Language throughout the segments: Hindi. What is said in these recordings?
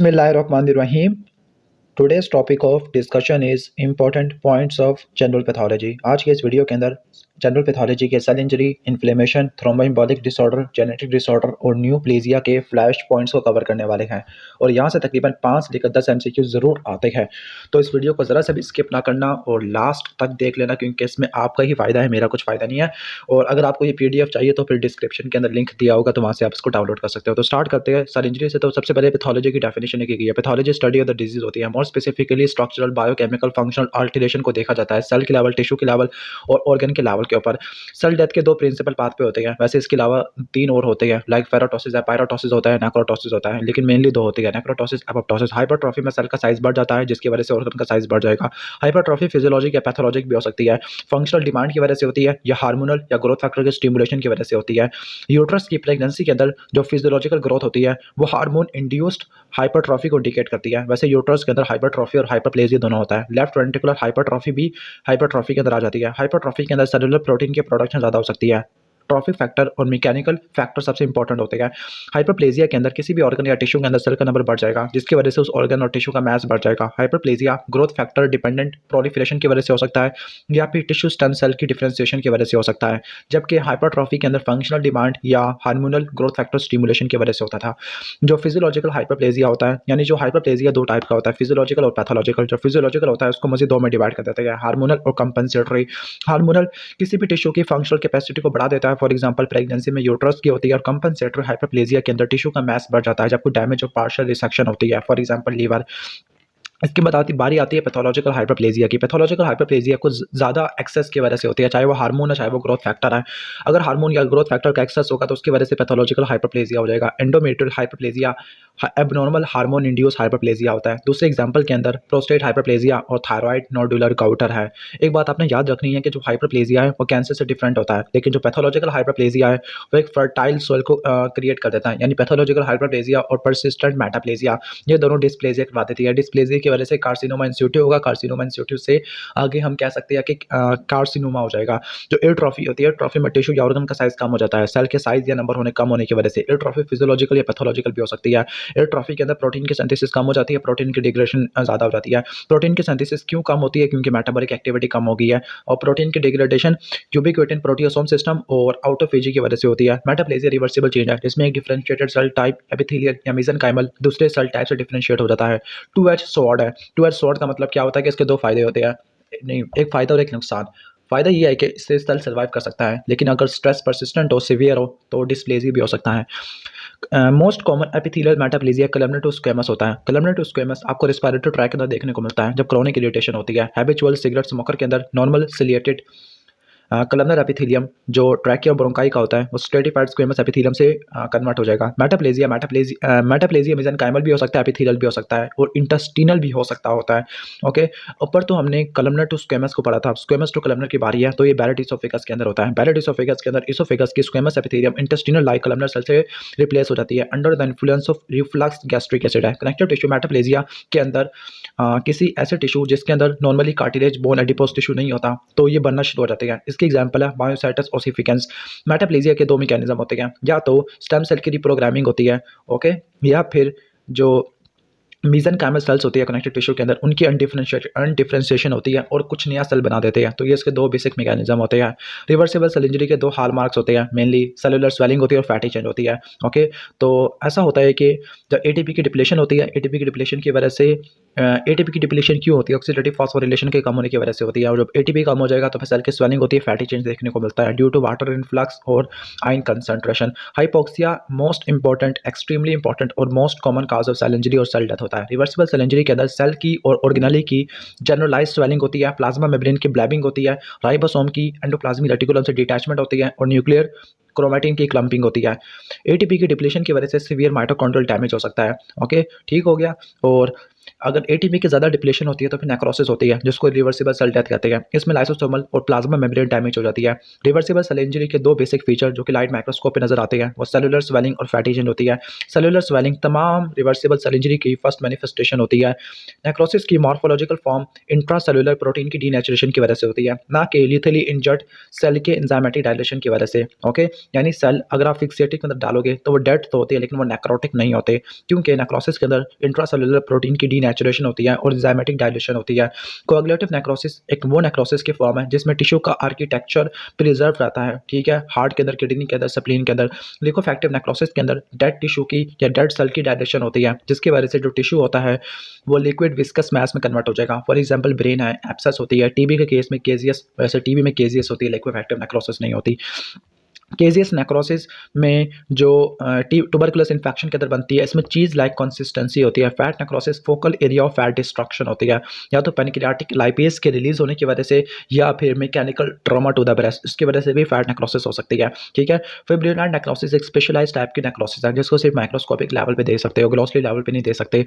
Bismillahirrahmanirrahim. Today's topic of discussion is important points of general pathology. आज के इस वीडियो के अंदर जनरल पैथोलॉजी के cell injury, inflammation, thromboembolic disorder, genetic disorder और न्यूप्लेजिया के फ्लैश पॉइंट्स को कवर करने वाले हैं और यहाँ से तकरीबन 5 लेकर 10 एमसीक्यू ज़रूर आते हैं। तो इस वीडियो को ज़रा सा भी स्किप ना करना और लास्ट तक देख लेना, क्योंकि इसमें आपका ही फ़ायदा है, मेरा कुछ फ़ायदा नहीं है। और अगर आपको ये PDF चाहिए तो फिर डिस्क्रिप्शन के अंदर लिंक दिया होगा, तो वहाँ से आप इसको डाउनलोड कर सकते हो। तो स्टार्ट करते हैं सेल इंजरी से। तो सबसे पहले पैथोलॉजी की डेफिनेशन लिखी गई है। Pathology study of the disease होती है, more specifically structural, biochemical, functional alteration को देखा जाता है सेल के लेवल, टिश्यू के लेवल और ऑर्गन के लेवल के ऊपर। सेल डेथ के 2 प्रिंसिपल पाथवे होते हैं, वैसे इसके अलावा 3 और होते हैं, लाइक फेरोटोसिस है, पायरोटोसिस होता है, नेक्रोटोसिस होता है, लेकिन मेनली 2 होती है, नेक्रोटोसिस, एपोप्टोसिस। हाइपरट्रॉफी में सेल का साइज बढ़ जाता है, जिसकी वजह से ऑर्गन का साइज बढ़ जाएगा। हाइपरट्रॉफी फिजियोलॉजिक या पैथोलॉजिक भी हो सकती है, फंक्शनल डिमांड की वजह से होती है या हार्मोनल या ग्रोथ फैक्टर के स्टिमुलेशन की वजह से होती है। यूट्रस की प्रेगनेंसी के अंदर जो फिजियोलॉजिकल ग्रोथ होती है वो हार्मोन इंड्यूस्ड हाइपरट्रॉफी को इंडिकेट करती है। वैसे यूट्रस के अंदर हाइपरट्रॉफी और हाइपरप्लेजिया दोनों होता है। लेफ्ट वेंट्रिकुलर हाइपरट्रॉफी भी हाइपरट्रॉफी के अंदर आ जाती है। हाइपरट्रॉफी के अंदर सेलुलर प्रोटीन की प्रोडक्शन ज़्यादा हो सकती है। ट्रॉफिक फैक्टर और मैकेनिकल फैक्टर सबसे इंपॉर्टेंट होते हैं। हाइपरप्लेजिया के अंदर किसी भी ऑर्गन या टिश्यू के अंदर सेल का नंबर बढ़ जाएगा, जिसकी वजह से उस ऑर्गन और टिश्यू का मास बढ़ जाएगा। Hyperplasia growth factor dependent proliferation की वजह से हो सकता है या फिर टिश्यू स्टेम सेल की डिफरेंशिएशन की वजह से हो सकता है, जबकि हाइपरट्रॉफी के अंदर फंक्शनल डिमांड या हार्मोनल ग्रोथ फैक्टर स्टिमुलेशन की वजह से होता था। जो फिजियोलॉजिकल हाइपरप्लेजिया होता है, यानी जो हाइपरप्लेजिया 2 टाइप का होता है, फिजियोलॉजिकल और पैथोलॉजिकल। जो फिजियोलॉजिकल होता है उसको मजीद 2 में डिवाइड कर देते हैं, हार्मोनल और कंपनसेटरी। हार्मोनल किसी भी टिश्यू की फंक्शनल कैपेसिटी को बढ़ा देता है, फॉर एग्जांपल प्रेगनेंसी में यूट्रस की होती है, और कंपनसेटरी हाइपरप्लेजिया के अंदर टिश्यू का मास बढ़ जाता है जब कोई डैमेज और पार्शियल रिसेक्शन होती है, फॉर एग्जांपल लीवर। इसके बाद बारी आती है पैथोलॉजिकल हाइपरप्लेजिया की। पैथोलॉजिकल हाइपरप्लेजिया कुछ ज़्यादा एक्सेस की वजह से होती है, चाहे वो हार्मोन है चाहे वो ग्रोथ फैक्टर है। अगर हार्मोन या ग्रोथ फैक्टर का एक्सेस होगा तो उसकी वजह से पैथोलॉजिकल हाइपरप्लेजिया हो जाएगा। Endometrial hyperplasia abnormal hormone induce hyperplasia होता है। दूसरे एग्जाम्पल के अंदर प्रोस्टेट हाइपरप्लेजिया और थायराइड नोडुलर गाउटर है। एक बात आपने याद रखनी है कि जो हाइपरप्लेजिया है वो कैंसर से डिफरेंट होता है, लेकिन जो पैथोलॉजिकल हाइपरप्लेजिया है वो एक फर्टाइल सोइल को क्रिएट कर देता है। यानी पैथोलॉजिकल हाइपरप्लेजिया और परसिस्टेंट मेटाप्लेजिया, ये दोनों डिस्प्लेजिया करवा देती है। डिस्प्लेजिया की वजह से कार्सिनोमा इंस्टीट्यूट होगा, कार्सिनोमा इंस्टीट्यूट से आगे हम कह सकते हैं कि कार्सिनोमा हो जाएगा। जो एट्रोफी होती है, एट्रोफी में टिश्यू या ऑर्गन का साइज कम हो जाता है, सेल के साइज या नंबर होने कम होने की वजह से। एट्रोफी फिजियोलॉजिकल या पैथोलॉजिकल भी हो सकती है। एट्रोफी के अंदर प्रोटीन की सिंथेसिस कम हो जाती है, प्रोटीन की डिग्रेडेशन ज़्यादा हो जाती है। प्रोटीन की सिंथेसिस क्यों कम होती है? क्योंकि मेटाबॉलिक एक्टिविटी कम हो गई है। और प्रोटीन की डिग्रेडेशन यूबिक्विटिन प्रोटियोसोम सिस्टम और ऑटोफेजी की वजह से होती है। मेटाप्लेजिया रिवर्सिबल चेंज है, जिसमें एक डिफरेंशिएटेड सेल टाइप एपिथेलियल या मेसेनकाइमल दूसरे सेल टाइप से डिफरेंशिएट हो जाता है। टू एज स्वॉर्ड है। टू एज स्वॉर्ड का मतलब क्या होता है कि इसके 2 फायदे होते हैं, नहीं, एक फायदा और एक नुकसान। फायदा ये है कि इससे सेल सर्वाइव कर सकता है, लेकिन अगर स्ट्रेस परसिस्टेंट हो, सिवियर हो, तो डिस्प्लेजिया भी हो सकता है। Most common epithelial metaplasia columnar to squamous होता है। कलमनर टू स्क्वेमस आपको रेस्पिरेटरी ट्रैक के अंदर देखने को मिलता है जब क्रोनिक इरिटेशन होती है। हैबिचुअल सिगरेट स्मोकर के अंदर नॉर्मल सिलिएटेड कलमनर एपिथेलियम जो ट्रैकिया और ब्रोंकाई का होता है वो स्ट्रेटिफाइड स्क्वेमस एपिथेलियम से कन्वर्ट हो जाएगा। मेटाप्लेजिया मेसेनकाइमल भी हो सकता है, एपिथेलियल भी हो सकता है और इंटेस्टिनल भी हो सकता होता है। ओके, ऊपर तो हमने कलमनर टू स्क्वेमस को पढ़ा था, स्क्वेमस टू कलमनर की बारी है, तो ये बैलेट इसोफेगस के अंदर होता है। बैलेट इसोफेगस के अंदर इसोफेगस की squamous epithelium intestinal like columnar cell से रिप्लेस हो जाती है under the influence of reflux gastric acid है। कनेक्टिव टिश्यू मेटाप्लेजिया के अंदर किसी ऐसे टिश्यू जिसके अंदर normally cartilage, bone, adipose tissue नहीं होता, तो ये बनना शुरू हो जाते हैं। इसकी एग्जांपल है मायोसाइटस ओसिफिकेंस। मेटाप्लेजिया के 2 मैकेनिज्म होते हैं, या तो स्टेम सेल की रिप्रोग्रामिंग होती है, ओके, या फिर जो मेसेनकाइमल सेल्स होती है कनेक्टिव टिश्यू के अंदर, उनकी अनडिफरेंशिएशन होती है और कुछ नया सेल बना देते हैं। तो ये इसके 2 बेसिक मैकेनिज्म होते हैं। रिवर्सिबल सेल इंजरी के 2 हॉलमार्क्स होते हैं, मेनली सेलुलर स्वेलिंग होती है और फैटी चेंज होती है। ओके, तो ऐसा होता है कि जब एटीपी की डिप्लेशन होती है, एटीपी की डिप्लेशन की वजह से एटीपी की डिप्लेशन क्यों होती है? ऑक्सीडेटिव फॉस्फोरिलेशन के कम होने की वजह से होती है। और जब एटीपी कम हो जाएगा तो फिर सेल की स्वेलिंग होती है, फैटी चेंज देखने को मिलता है ड्यू टू वाटर इनफ्लक्स और ion concentration. Hypoxia most important, extremely important और most common cause of cell injury और सेल डेथ होता है। रिवर्सिबल सेल इंजरी के अंदर सेल की और ऑर्गेनेली की जनरलाइज्ड स्वेलिंग होती है, प्लाज्मा मेम्ब्रेन की ब्लैबिंग होती है, राइबोसोम की एंडोप्लाज्मिक रेटिकुलम से डिटैचमेंट होती है और न्यूक्लियर क्रोमैटिन की क्लंपिंग होती है। एटीपी की डिप्लेशन की वजह से सीवियर माइटोकॉन्ड्रियल डैमेज हो सकता है। ओके, ठीक हो गया। और अगर एटीपी की ज़्यादा डिप्लेशन होती है तो फिर नेक्रोसिस होती है, जिसको रिवर्सिबल सेल डेथ कहते हैं। इसमें लाइसोसोमल और प्लाज्मा मेम्ब्रेन डैमेज हो जाती है। रिवर्सिबल सेल इंजरी के 2 बेसिक फीचर जो कि लाइट माइक्रोस्कोप पे नजर आते हैं वो सेलुलर स्वेलिंग और फैटी चेंज होती है। सेलुलर स्वेलिंग तमाम रिवर्सिबल सेल इंजरी की फर्स्ट मैनिफेस्टेशन होती है। नेक्रोसिस की मॉर्फोलॉजिकल फॉर्म इंट्रासेलुलर प्रोटीन की डीनेचुरेशन की वजह से होती है, ना कि लिथली इंजर्ड सेल के एंजाइमेटिक डायलेशन की वजह से। ओके, यानी सेल अगर आप फिक्सिएटिव के अंदर डालोगे तो वो डेड तो होती है लेकिन वो नेक्रोटिक नहीं होते, क्योंकि नेक्रोसिस के अंदर इंट्रासेलुलर प्रोटीन की डीनेचुरेशन होती है और एंजाइमेटिक डायल्यूशन होती है। कोएगुलेटिव नेक्रोसिस एक वो नेक्रोसिस की फॉर्म है जिसमें टिश्यू का आर्किटेक्चर प्रिजर्व रहता है, ठीक है, हार्ट के अंदर, किडनी के अंदर, स्प्लीन के अंदर। लिकोफैक्टिव नेक्रोसिस के अंदर डेड टिश्यू की या डेड सेल की डायल्यूशन होती है, जिसकी वजह से जो टिश्यू होता है वो लिक्विड विस्कस मैस में कन्वर्ट हो जाएगा। फॉर एग्जांपल ब्रेन है, एब्सेस होती है, टीबी के केस में केजियस, वैसे टीबी में केजियस होती है, लिक्विफैक्टिव नेक्रोसिस नहीं होती। केजियस नेक्रोसिस में जो ट्यूबरकुलस इन्फेक्शन के अंदर बनती है, इसमें चीज़ लाइक कंसिस्टेंसी होती है। Fat necrosis focal area of fat destruction होती है, या तो पैनक्रियाटिक लाइपेज के रिलीज होने की वजह से या फिर mechanical trauma to the breast, इसकी वजह से भी फैट नेक्रोसिस हो सकती है, ठीक है। फिब्रिलर नेक्रोसिस एक स्पेशलाइज टाइप की नेक्रोसिस है जिसको सिर्फ माइक्रोस्कोपिक लेवल पे देख सकते हो, ग्लॉसरी लेवल पे नहीं दे सकते।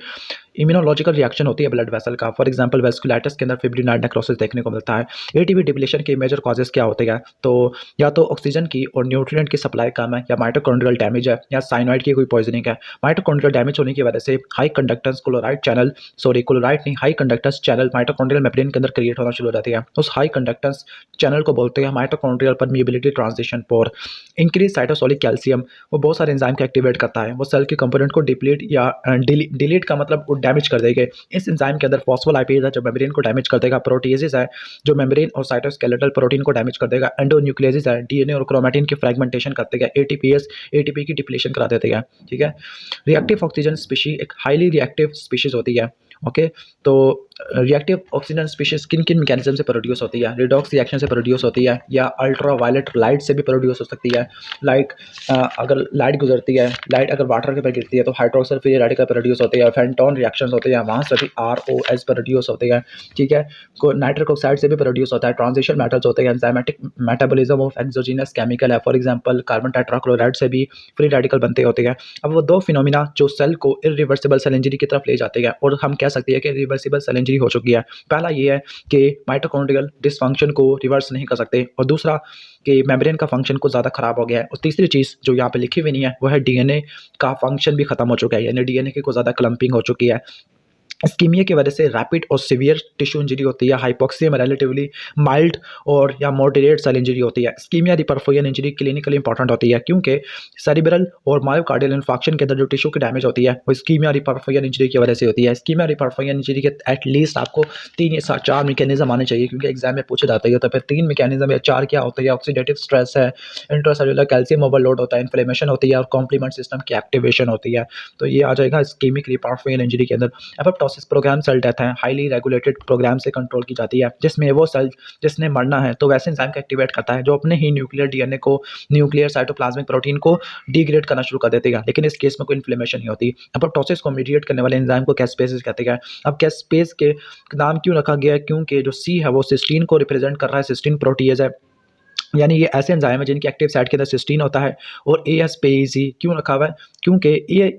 इम्यूनोलॉजिकल रिएक्शन होती है ब्लड वेसल का, फॉर एग्जांपल वेस्कुलाइटिस के अंदर फिब्रिलर नेक्रोसिस देखने को मिलता है। एटीपी डिप्लीशन के मेजर कॉजेज क्या होते हैं, तो या तो ऑक्सीजन की और न्यूट्रिएंट की सप्लाई कम है, या माइटोकॉन्ड्रियल डैमेज है, या साइनाइड की कोई पॉइजनिंग है। माइटोकॉन्ड्रियल डैमेज होने की वजह से high conductance chloride channel, sorry chloride नहीं, high conductance channel mitochondrial membrane के अंदर क्रिएट होना शुरू हो जाती है। उस हाई कंडक्टेंस चैनल को बोलते हैं माइटोकॉन्ड्रियल परमिएबिलिटी ट्रांजिशन पोर। इंक्रीज साइटोसोलिक कैल्शियम वो बहुत सारे एंजाइम को एक्टिवेट करता है, वो सेल के कंपोनेंट को डिप्लीट या डिलीट का मतलब वो डैमेज कर देंगे। इस एंजाइम के अंदर फॉस्फोलाइपेज है जो मेम्ब्रेन को डैमेज कर देगा, प्रोटीएजेस है जो मेम्ब्रेन और साइटोस्केलेटल प्रोटीन को डैमेज कर देगा, एंडोन्यूक्लियेजेस है डीएनए और क्रोमैटिन की फ्रेगमेंटेशन करते हैं, एटीपीएस एटीपी की डिप्लीशन करा देते हैं, ठीक है। रिएक्टिव ऑक्सीजन स्पीशीज एक हाईली रिएक्टिव स्पीशीज होती है, ओके। तो रिएक्टिव ऑक्सीजन स्पीशीज किन किन मैकेनिज्म से प्रोड्यूस होती है, रिडॉक्स रिएक्शन से प्रोड्यूस होती है, या अल्ट्रा वायलेट लाइट से भी प्रोड्यूस हो सकती है। लाइक अगर लाइट गुजरती है, लाइट अगर वाटर के ऊपर गिरती है तो हाइड्रोक्साइड फ्री रेडिकल प्रोड्यूस होते हैं, फेंटॉन रिएक्शंस होते हैं, वहाँ से भी आरओएस प्रोड्यूस होते हैं, ठीक है। नाइट्रिक ऑक्साइड से भी प्रोड्यूस होता है, ट्रांजिशन मेटल्स होते हैं, enzymatic metabolism of exogenous chemical है, फॉर एग्जांपल कार्बन टेट्राक्लोराइड से भी फ्री रेडिकल बनते होते हैं। अब वो दो फिनोमिना जो सेल को इरिवर्सिबल सेल इंजरी की तरफ ले जाते हैं और हम कह सकते हैं कि रिवर्सिबल सेल इंजरी हो चुकी है। पहला ये है कि माइटोकॉन्ड्रियल डिसफंक्शन को रिवर्स नहीं कर सकते, और दूसरा कि मेम्ब्रेन का फंक्शन को ज़्यादा खराब हो गया है, और तीसरी चीज़ जो यहाँ पे लिखी हुई नहीं है वो है डीएनए का फंक्शन भी खत्म हो चुका है, यानी डीएनए की को ज़्यादा क्लम्पिंग हो चुकी है। इस्कीमिया की वजह से रैपिड और सीवियर टिश्यू इंजरी होती है, हाइपोक्सिया में रिलेटिवली माइल्ड और या मॉडरेट सेल इंजरी होती है। इस्कीमिया रिपरफोरियन इंजरी क्लिनिकली इंपॉर्टेंट होती है क्योंकि सेरिब्रल और मायोकार्डियल इन्फेक्शन के अंदर जो टिश्यू की डैमेज होती है वो इस्कीमिया रिपरफोरियन इंजरी की वजह से होती है। इस्कीमिया रिपरफोरियन इंजरी के एटलीस्ट आपको 3 या 4 मैकेनिज्म आने चाहिए, क्योंकि एग्जाम में पूछे जाते हैं, तो फिर 3 मैकेनिज्म या 4 क्या होते हैं, ऑक्सीडेटिव स्ट्रेस है, इंट्रासेलुलर कैल्शियम ओवरलोड होता है, इन्फ्लेमेशन होती है, और कॉम्प्लीमेंट सिस्टम की एक्टिवेशन होती है। तो ये आ जाएगा इस्कीमिक रिपरफोरियन इंजरी के अंदर। एपोप्टोसिस प्रोग्राम सेल डेथ है, हाईली रेगुलेटेड प्रोग्राम से कंट्रोल की जाती है, जिसमें वो सेल जिसने मरना है तो वैसे एंजाइम को एक्टिवेट करता है जो अपने ही न्यूक्लियर डीएनए को, न्यूक्लियर साइटोप्लाज्मिक प्रोटीन को डिग्रेड करना शुरू कर देते हैं, लेकिन इस केस में कोई इन्फ्लेमेशन नहीं होती। एपोप्टोसिस को मीडिएट करने वाले एंजाइम को कैस्पेसेस कहते हैं। अब कैस्पेस के नाम क्यों रखा गया है, क्योंकि जो सी है वो सिस्टीन को रिप्रेजेंट कर रहा है, सिस्टीन प्रोटीएज है, यानी ये ऐसे एंजाइम है जिनकी एक्टिव साइट के अंदर सिस्टीन होता है। और एएस पे इजी क्यों रखा हुआ है, क्योंकि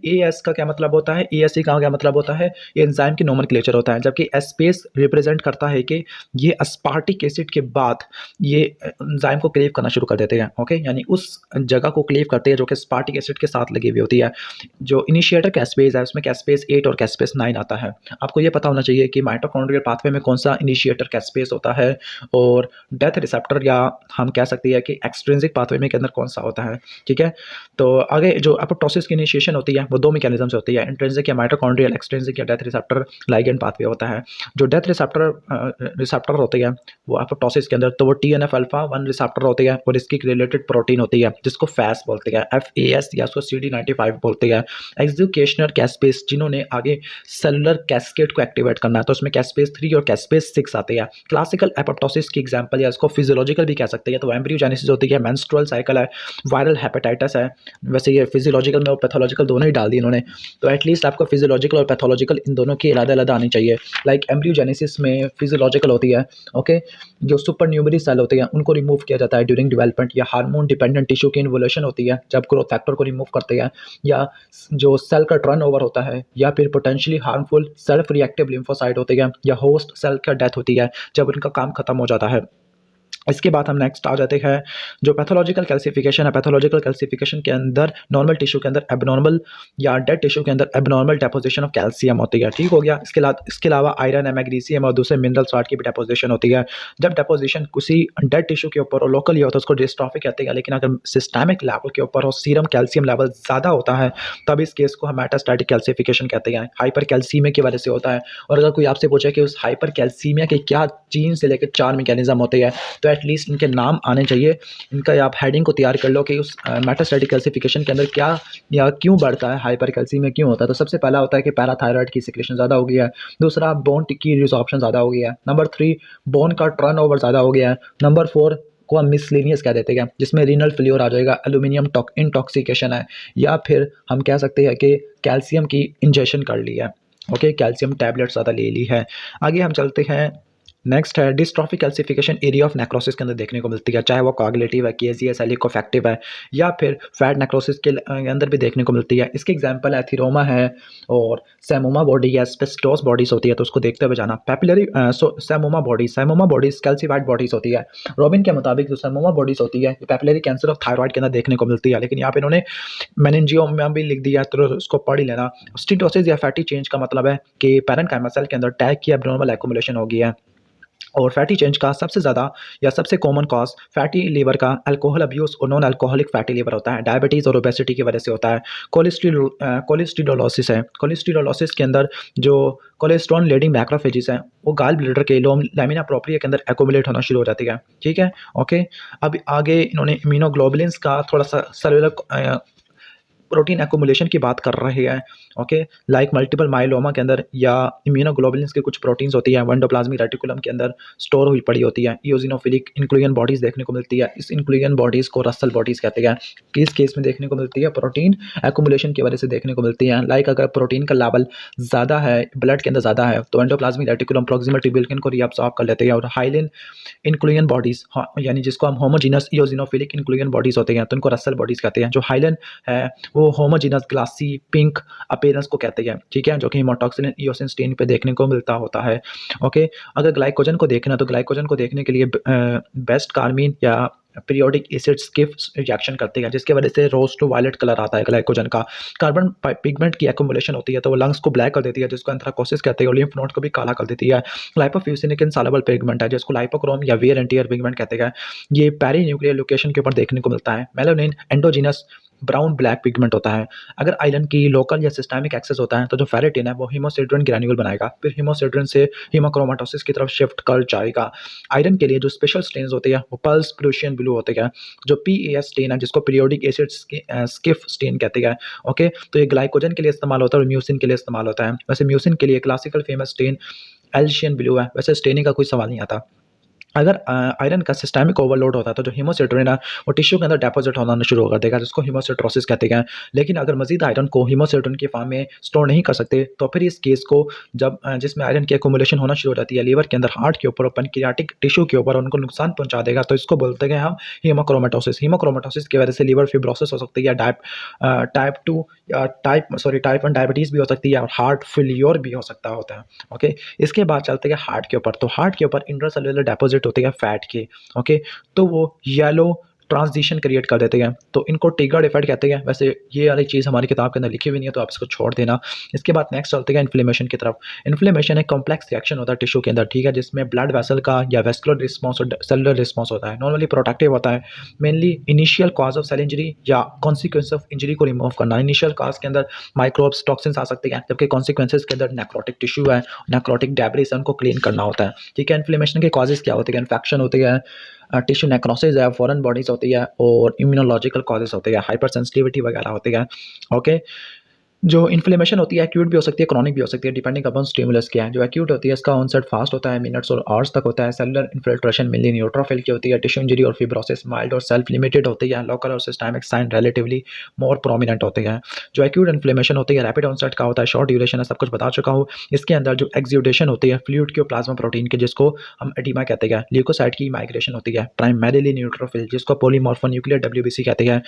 एएस का क्या मतलब होता है, एएससी का क्या मतलब होता है, ये एंजाइम की नोमेनक्लेचर होता है, जबकि एस्पेस रिप्रेजेंट करता है कि ये अस्पार्टिक एसिड के बाद ये एंजाइम को क्लेव करना शुरू कर देते हैं, ओके, यानी उस जगह को क्लेव करते हैं जो कि अस्पार्टिक एसिड के साथ लगी हुई होती है। जो इनिशिएटर कैस्पेस है उसमें कैस्पेस 8 और कैस्पेस 9 आता है। आपको ये पता होना चाहिए कि माइटोकॉन्ड्रियल पाथवे में कौन सा इनिशिएटर कैस्पेस होता है, और डेथ रिसेप्टर या हम कह सकते हैं कि एक्सट्रिंसिक पाथवे में के अंदर कौन सा होता है, ठीक है। तो आगे जो एपोप्टोसिस की इनिशिएशन होती है वो 2 मैकेनिज्म से होती है, इंट्रिंसिक या माइटोकॉन्ड्रियल, एक्सट्रिंसिक या डेथ रिसेप्टर लाइगेंड पाथवे होता है। जो डेथ रिसेप्टर होते हैं वो एपोप्टोसिस के अंदर, तो वो TNF अल्फा 1 रिसेप्टर होते हैं, और इसकी रिलेटेड प्रोटीन होती है जिसको फैस बोलते हैं, FAS या उसको CD95 बोलते हैं। एग्जीक्यूशनर कैस्पेस जिन्होंने आगे सेलुलर कैस्केड को एक्टिवेट करना है, तो उसमें कैस्पेस 3 और कैस्पेस 6 आते हैं। क्लासिकल एपोप्टोसिस की एग्जांपल या इसको फिजियोलॉजिकल भी कह सकते हैं, तो एम्ब्रियोजेनेसिस होती है, मेंस्ट्रुअल साइकिल है, वायरल हेपेटाइटिस है। वैसे ये फिजियोलॉजिकल में और पैथोलॉजिकल दोनों ही डाल दी इन्होंने, तो एटलीस्ट आपको फिजियोलॉजिकल और पैथोलॉजिकल इन दोनों की अलग-अलग आनी चाहिए। लाइक एम्ब्रियोजेनेसिस में फिजियोलॉजिकल होती है, ओके, जो सुपर न्यूमरी सेल होते हैं उनको रिमूव किया जाता है ड्यूरिंग डेवलपमेंट, या हार्मोन डिपेंडेंट टिश्यू की इन्वोल्यूशन होती है जब ग्रोथ फैक्टर को रिमूव करते हैं, या जो सेल का टर्नओवर होता है, या फिर potentially harmful self reactive lymphocyte होते हैं, या होस्ट सेल का डेथ होती है जब उनका काम खत्म हो जाता है। इसके बाद हम नेक्स्ट आ जाते हैं जो पैथोलॉजिकल कैल्सिफिकेशन है। पैथोलॉजिकल कैल्सिफिकेशन के अंदर नॉर्मल टिश्यू के अंदर एबनॉर्मल या डेड टिश्यू के अंदर एबनॉर्मल डेपोजिशन ऑफ कैल्शियम होती है। ठीक हो गया। इसके अलावा आयरन है, मैग्नीशियम और दूसरे मिनरल सॉल्ट की भी डेपोजिशन होती है। जब डेपोजिशन किसी डेड टिश्यू के ऊपर और लोकली होता है उसको डिस्ट्रॉफी कहते हैं, लेकिन अगर सिस्टमिक लेवल के ऊपर हो, सीरम कैल्शियम लेवल ज़्यादा होता है, तब इस केस को हम मेटास्टैटिक कैल्सिफिकेशन कहते हैं। हाइपर कैल्सीमिया की वजह से होता है। और अगर कोई आपसे पूछे कि उस हाइपर कैल्सीमिया के क्या 3 से लेकर 4 मैकेनिज्म होते हैं, तो एटलीस्ट इनके नाम आने चाहिए। इनका आप हेडिंग को तैयार कर लो कि उस मेटास्टैटिक कैल्सिफिकेशन के अंदर क्या या क्यों बढ़ता है, हाइपर कैल्सीमिया क्यों होता है। तो सबसे पहला होता है कि पैराथायराइड की सिक्रेशन ज़्यादा हो गई है। दूसरा, बोन की रिसॉर्प्शन ज़्यादा हो गया है। नंबर 3, बोन का टर्नओवर ज़्यादा हो गया है। नंबर 4 को हम मिसलिनियस कह देते हैं, जिसमें रीनल फेल्योर आ जाएगा, एल्यूमिनियम इंटॉक्सिकेशन है, या फिर हम कह सकते हैं कि कैल्शियम की इंजेक्शन कर ली है। ओके, कैल्शियम टैबलेट ज़्यादा ले ली है। आगे हम चलते हैं। नेक्स्ट है dystrophic calcification area of necrosis के अंदर देखने को मिलती है, चाहे वो कॉगुलेटिव है, केजीएस है, लिकोफेक्टिव है, या फिर फैट नेक्रोसिस के अंदर भी देखने को मिलती है। इसके एग्जांपल एथिरोमा है और सेमोमा बॉडी या स्पेस्टोस बॉडीज होती है, तो उसको देखते हुए जाना। पैपिलरी सेमोमा बॉडीज कैल्सिफाइड बॉडीज होती है। रॉबिन के मुताबिक जो सेमोमा बॉडीज होती है पैपिलरी कैंसर ऑफ थायराइड के अंदर देखने को मिलती है, लेकिन यहाँ पे इन्होंने मेनिंजियोमा भी लिख दिया, तो उसको पढ़ ही लेना। स्टीटोसिस या फैटी चेंज का मतलब है कि पैरेन्काइमा सेल के अंदर टैग की एब्नॉर्मल एक्युमुलेशन हो गई है। और फैटी चेंज का सबसे ज़्यादा या सबसे कॉमन कॉज फैटी लीवर का अल्कोहल अब्यूज़ और नॉन अल्कोहलिक फैटी लीवर होता है। डायबिटीज़ और ओबेसिटी की वजह से होता है। कोलेस्ट्रोलोसिस है। कोलेस्ट्रोलोसिस के अंदर जो कोलेस्ट्रॉल लीडिंग मैक्रोफेजेस हैं वो गाल ब्लैडर के लैमिना प्रोप्रिया के अंदर एक्युमुलेट होना शुरू हो जाती है। ठीक है, ओके। अब आगे इन्होंने इम्यूनोग्लोबुलिन्स का थोड़ा सा सेलुलर प्रोटीन एक्युमुलेशन की बात कर रहे हैं। ओके, लाइक मल्टीपल माइलोमा के अंदर या इम्यूनोग्लोबुलिन्स की कुछ प्रोटीन्स होती है एंडोप्लाज्मिक रेटिकुलम के अंदर स्टोर हुई पड़ी होती है। इओसिनोफिलिक इंक्लूजन बॉडीज देखने को मिलती है। इस इंक्लूजन बॉडीज को रसल बॉडीज कहते हैं। किस केस में देखने को मिलती है? प्रोटीन एक्युमुलेशन की वजह से देखने को मिलती है। लाइक अगर प्रोटीन का लेवल ज़्यादा है, ब्लड के अंदर ज़्यादा है, तो एंडोप्लाज्मिक रेटिकुलम प्रॉक्सिमल ट्यूब्यूल को रीअब्सॉर्ब कर लेते हैं। और हाइलिन इंक्लूजन बॉडीज, यानी जिसको हम होमोजीनस इओसिनोफिलिक इंक्लूजन बॉडीज होते हैं, तो उनको रसल बॉडीज कहते हैं। जो हाइलिन है वो होमोजीनस ग्लासी पिंक अपीयरेंस को कहते हैं। ठीक है, जो कि हीमोटॉक्सिन ईओसिन स्टेन पे देखने को मिलता होता है। ओके, अगर ग्लाइकोजन को देखना, तो ग्लाइकोजन को देखने के लिए बेस्ट कार्मीन या पीरियोडिक एसिड स्किफ रिएक्शन करते हैं, जिसकी वजह से रोज टू वायलेट कलर आता है ग्लाइकोजन का। कार्बन पिगमेंट की एक्युमुलेशन होती है, तो वो लंग्स को ब्लैक कर देती है, जिसको एंथ्राकोसिस कहते हैं, और लिम्फ नोड को भी काला कर देती है। लाइपोफ्यूसिनिक इनसॉल्युबल पिगमेंट है, जिसको लाइपोक्रोम या वियर एंड टियर पिगमेंट कहते हैं। ये पेरी न्यूक्लियर लोकेशन के ऊपर देखने को मिलता है। Melanin endogenous brown black pigment होता है। अगर आयरन की लोकल या सिस्टमिक एक्सेस होता है, तो जो फेरेटिन है वो हीमोसिड्रिन ग्रैन्यूल बनाएगा, फिर हीमोसिड्रिन से हीमोक्रोमाटोसिस की तरफ शिफ्ट कर जाएगा। आयरन के लिए जो स्पेशल स्टेन्स होते हैं वो पल्स प्रूशियन ब्लू होते हैं। जो पीएएस स्टेन है, जिसको पीरियोडिक एसिड स्किफ स्टेन कहते हैं। ओके, तो ये ग्लाइकोजन के लिए इस्तेमाल होता है और म्यूसिन के लिए इस्तेमाल होता है। वैसे म्यूसिन के लिए क्लासिकल फेमस स्टेन एल्शियन ब्लू है। वैसे स्टेनिंग का कोई सवाल नहीं आता। अगर आयरन का सिस्टमिक ओवरलोड होता है, तो जो हीमोसिड्रिन है वो टिश्यू के अंदर डेपोजिट होना शुरू कर देगा, जिसको हीमोसिट्रोसिस कहते हैं। लेकिन अगर मजीद आयरन को हीमोसिड्रिन की फॉर्म में स्टोर नहीं कर सकते, तो फिर इस केस को जब जिसमें आयरन की एक्युमुलेशन होना शुरू हो जाती है लीवर के अंदर, हार्ट के ऊपर, पैनक्रियाटिक टिश्यू के ऊपर, उनको नुकसान पहुंचा देगा, तो इसको बोलते हैं हम हीमोक्रोमेटोसिस। हीमोक्रोमेटोसिस की वजह से लीवर फिब्रोसिस हो सकती है, टाइप 1 डायबिटीज़ भी हो सकती है, और हार्ट फेलियर भी हो सकता होता है। ओके, इसके बाद चलते हैं हार्ट के ऊपर। तो हार्ट के ऊपर इंट्रासेल्युलर डेपोजिट होते हैं फैट के। ओके, तो वो येलो ट्रांजिशन क्रिएट कर देते हैं, तो इनको ट्रिगर्ड इफेक्ट कहते हैं। वैसे ये वाली चीज़ हमारी किताब के अंदर लिखी हुई नहीं है, तो आप इसको छोड़ देना। इसके बाद नेक्स्ट चलते हैं इन्फ्लेमेशन की तरफ। इन्फ्लेमेशन एक कॉम्प्लेक्स रिएक्शन होता है टिश्यू के अंदर, ठीक है, जिसमें ब्लड वेसल का या वेस्कुलर रिस्पॉन्स और सेलुलर रिस्पॉन्स होता है। नॉर्मली प्रोटेक्टिव होता है। Mainly initial cause of cell injury या कॉन्सिक्वेंस ऑफ इंजरी को रिमूव करना। इनिशियल कॉज के अंदर माइक्रोब्स, टॉक्सिन्स आ सकते हैं, जबकि कॉन्सिक्वेंसेज के अंदर नेक्रोटिक टिश्यू है, नेक्रोटिक डेब्रिस है, उनको क्लीन करना होता है। ठीक है, इन्फ्लेमेशन के कॉजेज क्या होते हैं? इन्फेक्शन होती है, टिश्यू नेक्रोसिस है, फॉरेन बॉडीज होती है, और इम्यूनोलॉजिकल कॉजेज होते हैं, हाइपर सेंसिटिविटी वगैरह होती है। ओके, जो इन्फ्लेमेशन होती है एक्यूट भी हो सकती है, क्रॉनिक भी हो सकती है, डिपेंडिंग अपॉन स्टिमुलस क्या है। जो एक्यूट होती है इसका ऑनसेट फास्ट होता है, मिनट्स और आवर्स तक होता है। सेलुलर इन्फिल्ट्रेशन मेनली न्यूट्रोफिल की होती है। टिश्यू इंजरी और फिब्रोसिस माइल्ड और सेल्फ लिमिटेड होती है। लोकल और systemic sign relatively more prominent होते हैं। जो एक्यूट इन्फ्लेमेशन होती है रैपिड ऑनसेट का होता है, शॉर्ट ड्यूरेशन है, सब कुछ बता चुका हूँ। इसके अंदर जो एक्सुडेशन होती है फ्लूइड की और प्लाज्मा प्रोटीन की, जिसको हम एडिमा कहते हैं। ल्यूकोसाइट की माइग्रेशन होती है। प्राइमरीली न्यूट्रोफिल, जिसको पॉलीमॉर्फोन्यूक्लियर WBC कहते हैं।